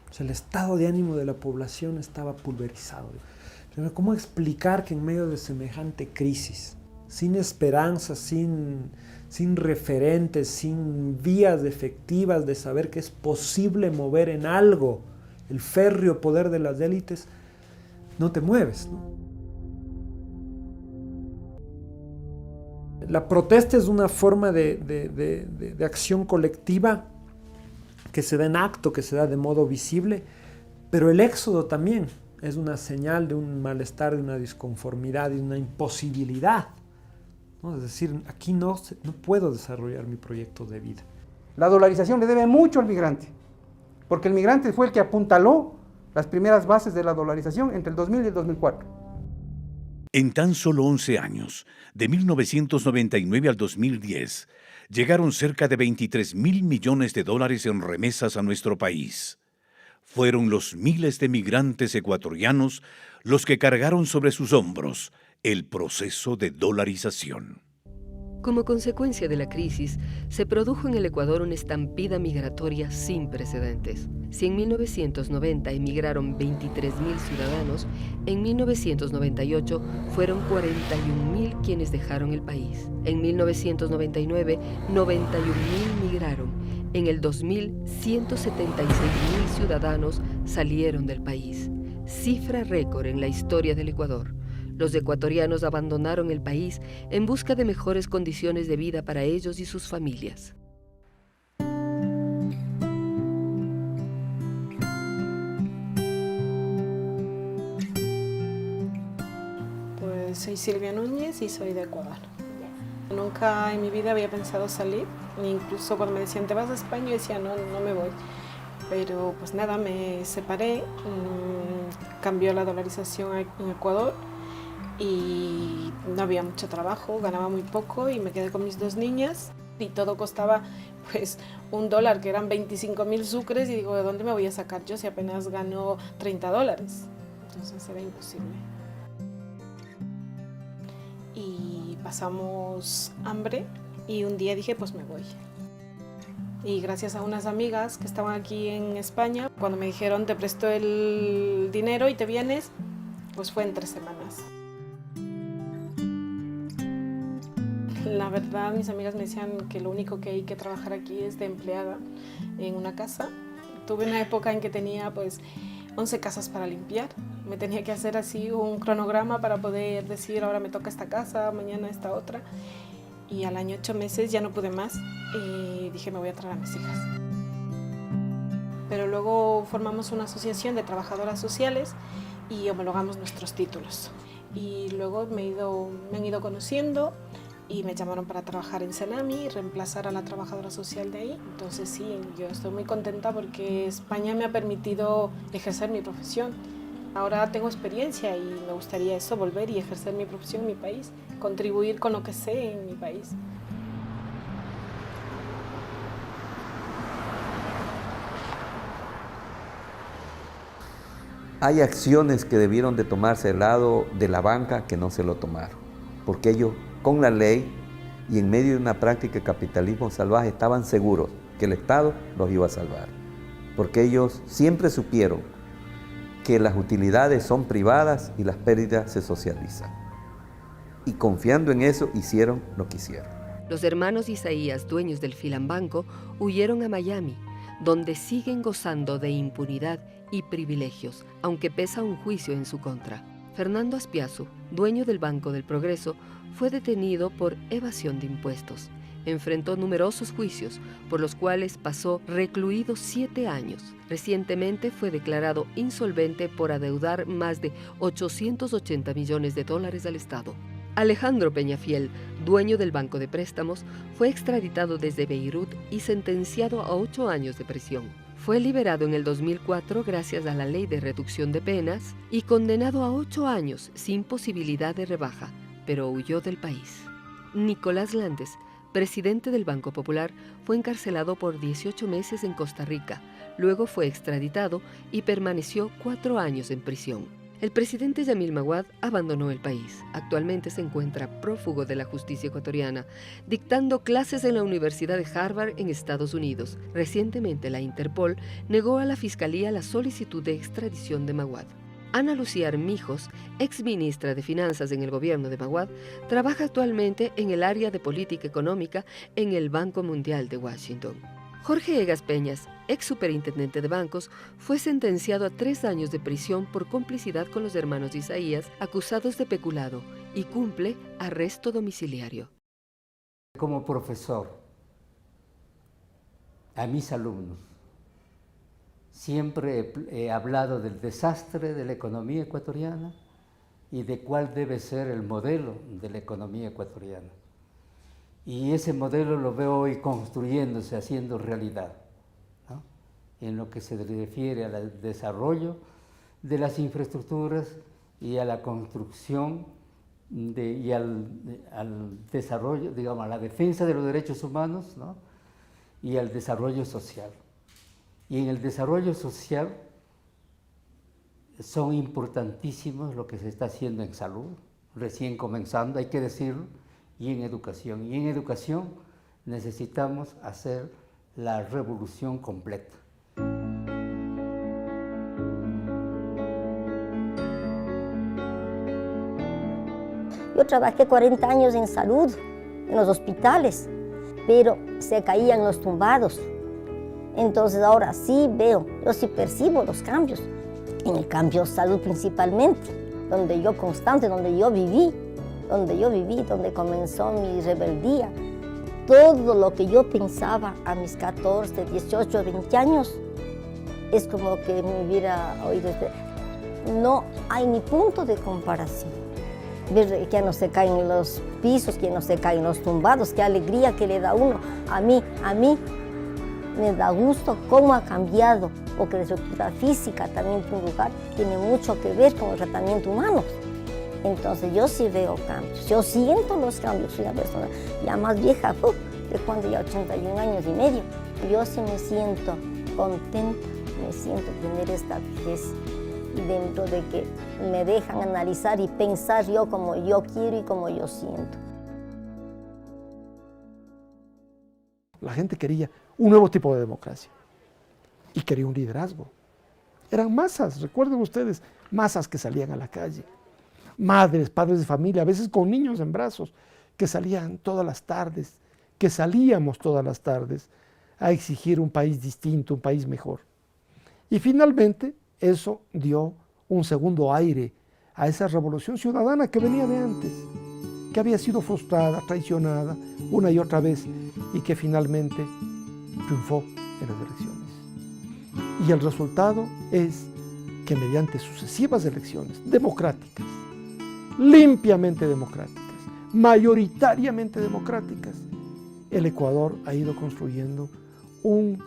O sea, el estado de ánimo de la población estaba pulverizado. Pero ¿cómo explicar que en medio de semejante crisis, sin esperanza, sin referentes, sin vías efectivas de saber que es posible mover en algo el férreo poder de las élites, no te mueves, ¿no? La protesta es una forma de acción colectiva que se da en acto, que se da de modo visible, pero el éxodo también es una señal de un malestar, de una disconformidad, de una imposibilidad, ¿no? Es decir, aquí no puedo desarrollar mi proyecto de vida. La dolarización le debe mucho al migrante, porque el migrante fue el que apuntaló las primeras bases de la dolarización entre el 2000 y el 2004. En tan solo 11 años, de 1999 al 2010, llegaron cerca de $23.000 millones en remesas a nuestro país. Fueron los miles de migrantes ecuatorianos los que cargaron sobre sus hombros el proceso de dolarización. Como consecuencia de la crisis, se produjo en el Ecuador una estampida migratoria sin precedentes. Si en 1990 emigraron 23.000 ciudadanos, en 1998 fueron 41.000 quienes dejaron el país. En 1999, 91.000 migraron. En el 2000, 176.000 ciudadanos salieron del país. Cifra récord en la historia del Ecuador. Los ecuatorianos abandonaron el país en busca de mejores condiciones de vida para ellos y sus familias. Pues soy Silvia Núñez y soy de Ecuador. Nunca en mi vida había pensado salir, incluso cuando me decían te vas a España, yo decía no me voy. Pero pues nada, me separé, cambió la dolarización en Ecuador y no había mucho trabajo, ganaba muy poco y me quedé con mis 2 niñas y todo costaba pues $1, que eran 25.000 sucres, y digo, ¿de dónde me voy a sacar yo si apenas gano $30? entonces era imposible. Y pasamos hambre y un día dije, pues me voy. Y gracias a unas amigas que estaban aquí en España, cuando me dijeron te presto el dinero y te vienes, pues fue en 3 semanas. La verdad, mis amigas me decían que lo único que hay que trabajar aquí es de empleada en una casa. Tuve una época en que tenía pues 11 casas para limpiar. Me tenía que hacer así un cronograma para poder decir ahora me toca esta casa, mañana esta otra. Y al año 8 meses ya no pude más y dije me voy a traer a mis hijas. Pero luego formamos una asociación de trabajadoras sociales y homologamos nuestros títulos. Y luego me han ido conociendo y me llamaron para trabajar en Senami y reemplazar a la trabajadora social de ahí. Entonces sí, yo estoy muy contenta porque España me ha permitido ejercer mi profesión. Ahora tengo experiencia y me gustaría eso, volver y ejercer mi profesión en mi país, contribuir con lo que sé en mi país. Hay acciones que debieron de tomarse del lado de la banca que no se lo tomaron, porque ellos con la ley y en medio de una práctica de capitalismo salvaje estaban seguros que el Estado los iba a salvar, porque ellos siempre supieron que las utilidades son privadas y las pérdidas se socializan. Y confiando en eso, hicieron lo que hicieron. Los hermanos Isaías, dueños del Filambanco, huyeron a Miami, donde siguen gozando de impunidad y privilegios, aunque pesa un juicio en su contra. Fernando Aspiazu, dueño del Banco del Progreso, fue detenido por evasión de impuestos. Enfrentó numerosos juicios, por los cuales pasó recluido 7 años. Recientemente fue declarado insolvente por adeudar más de $880 millones al Estado. Alejandro Peñafiel, dueño del Banco de Préstamos, fue extraditado desde Beirut y sentenciado a 8 años de prisión. Fue liberado en el 2004 gracias a la Ley de Reducción de Penas y condenado a 8 años sin posibilidad de rebaja, pero huyó del país. Nicolás Landes, presidente del Banco Popular, fue encarcelado por 18 meses en Costa Rica, luego fue extraditado y permaneció 4 años en prisión. El presidente Yamil Maguad abandonó el país. Actualmente se encuentra prófugo de la justicia ecuatoriana, dictando clases en la Universidad de Harvard en Estados Unidos. Recientemente la Interpol negó a la Fiscalía la solicitud de extradición de Maguad. Ana Lucía Armijos, exministra de Finanzas en el gobierno de Maguad, trabaja actualmente en el área de política económica en el Banco Mundial de Washington. Jorge Egas Peñas, ex superintendente de bancos, fue sentenciado a 3 años de prisión por complicidad con los hermanos Isaías, acusados de peculado, y cumple arresto domiciliario. Como profesor, a mis alumnos, siempre he hablado del desastre de la economía ecuatoriana y de cuál debe ser el modelo de la economía ecuatoriana. Y ese modelo lo veo hoy construyéndose, haciendo realidad, ¿no? En lo que se refiere al desarrollo de las infraestructuras y a la construcción y al desarrollo, digamos, a la defensa de los derechos humanos, ¿no? Y al desarrollo social. Y en el desarrollo social son importantísimos lo que se está haciendo en salud, recién comenzando, hay que decirlo, y en educación. Y en educación necesitamos hacer la revolución completa. Yo trabajé 40 años en salud, en los hospitales, pero se caían los tumbados. Entonces ahora sí veo, yo sí percibo los cambios. En el cambio salud principalmente, donde yo constante, donde yo viví, donde comenzó mi rebeldía. Todo lo que yo pensaba a mis 14, 18, 20 años, es como que me hubiera oído. No hay ni punto de comparación. Ver que no se caen los pisos, que no se caen los tumbados, qué alegría que le da uno. A mí me da gusto cómo ha cambiado, porque la estructura física también tiene mucho que ver con el tratamiento humano. Entonces yo sí veo cambios, yo siento los cambios, soy una persona ya más vieja, de cuando ya 81 años y medio. Yo sí me siento contenta, me siento tener esta vejez y dentro de que me dejan analizar y pensar yo como yo quiero y como yo siento. La gente quería un nuevo tipo de democracia y quería un liderazgo. Eran masas, recuerden ustedes, masas que salían a la calle, madres, padres de familia, a veces con niños en brazos, que salían todas las tardes, que salíamos todas las tardes a exigir un país distinto, un país mejor. Y finalmente eso dio un segundo aire a esa revolución ciudadana que venía de antes, que había sido frustrada, traicionada una y otra vez y que finalmente triunfó en las elecciones. Y el resultado es que mediante sucesivas elecciones democráticas, limpiamente democráticas, mayoritariamente democráticas, el Ecuador ha ido construyendo un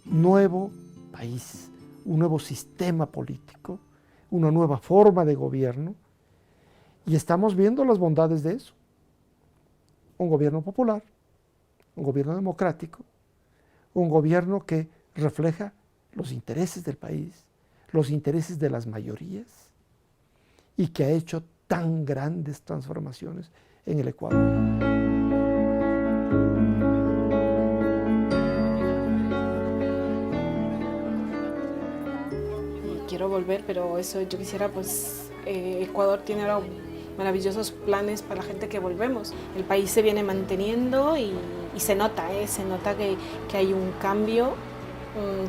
nuevo país, un nuevo sistema político, una nueva forma de gobierno, y estamos viendo las bondades de eso. Un gobierno popular, un gobierno democrático, un gobierno que refleja los intereses del país, los intereses de las mayorías, y que ha hecho tan grandes transformaciones en el Ecuador. Quiero volver, pero eso yo quisiera, pues Ecuador tiene ahora maravillosos planes para la gente que volvemos. El país se viene manteniendo y se nota que hay un cambio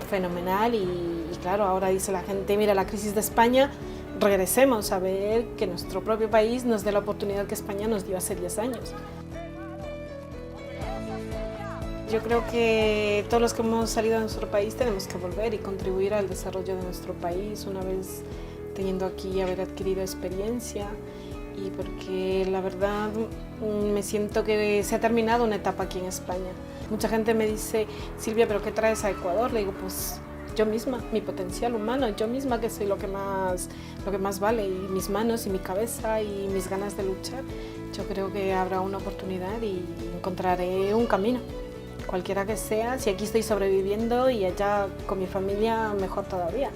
fenomenal y claro, ahora dice la gente, mira la crisis de España, regresemos a ver que nuestro propio país nos dé la oportunidad que España nos dio hace 10 años. Yo creo que todos los que hemos salido de nuestro país tenemos que volver y contribuir al desarrollo de nuestro país una vez teniendo aquí haber adquirido experiencia y porque la verdad me siento que se ha terminado una etapa aquí en España. Mucha gente me dice, Silvia, ¿pero qué traes a Ecuador? Le digo, pues yo misma, mi potencial humano, yo misma que soy lo que más vale y mis manos y mi cabeza y mis ganas de luchar. Yo creo que habrá una oportunidad y encontraré un camino. Cualquiera que sea, si aquí estoy sobreviviendo y allá con mi familia, mejor todavía.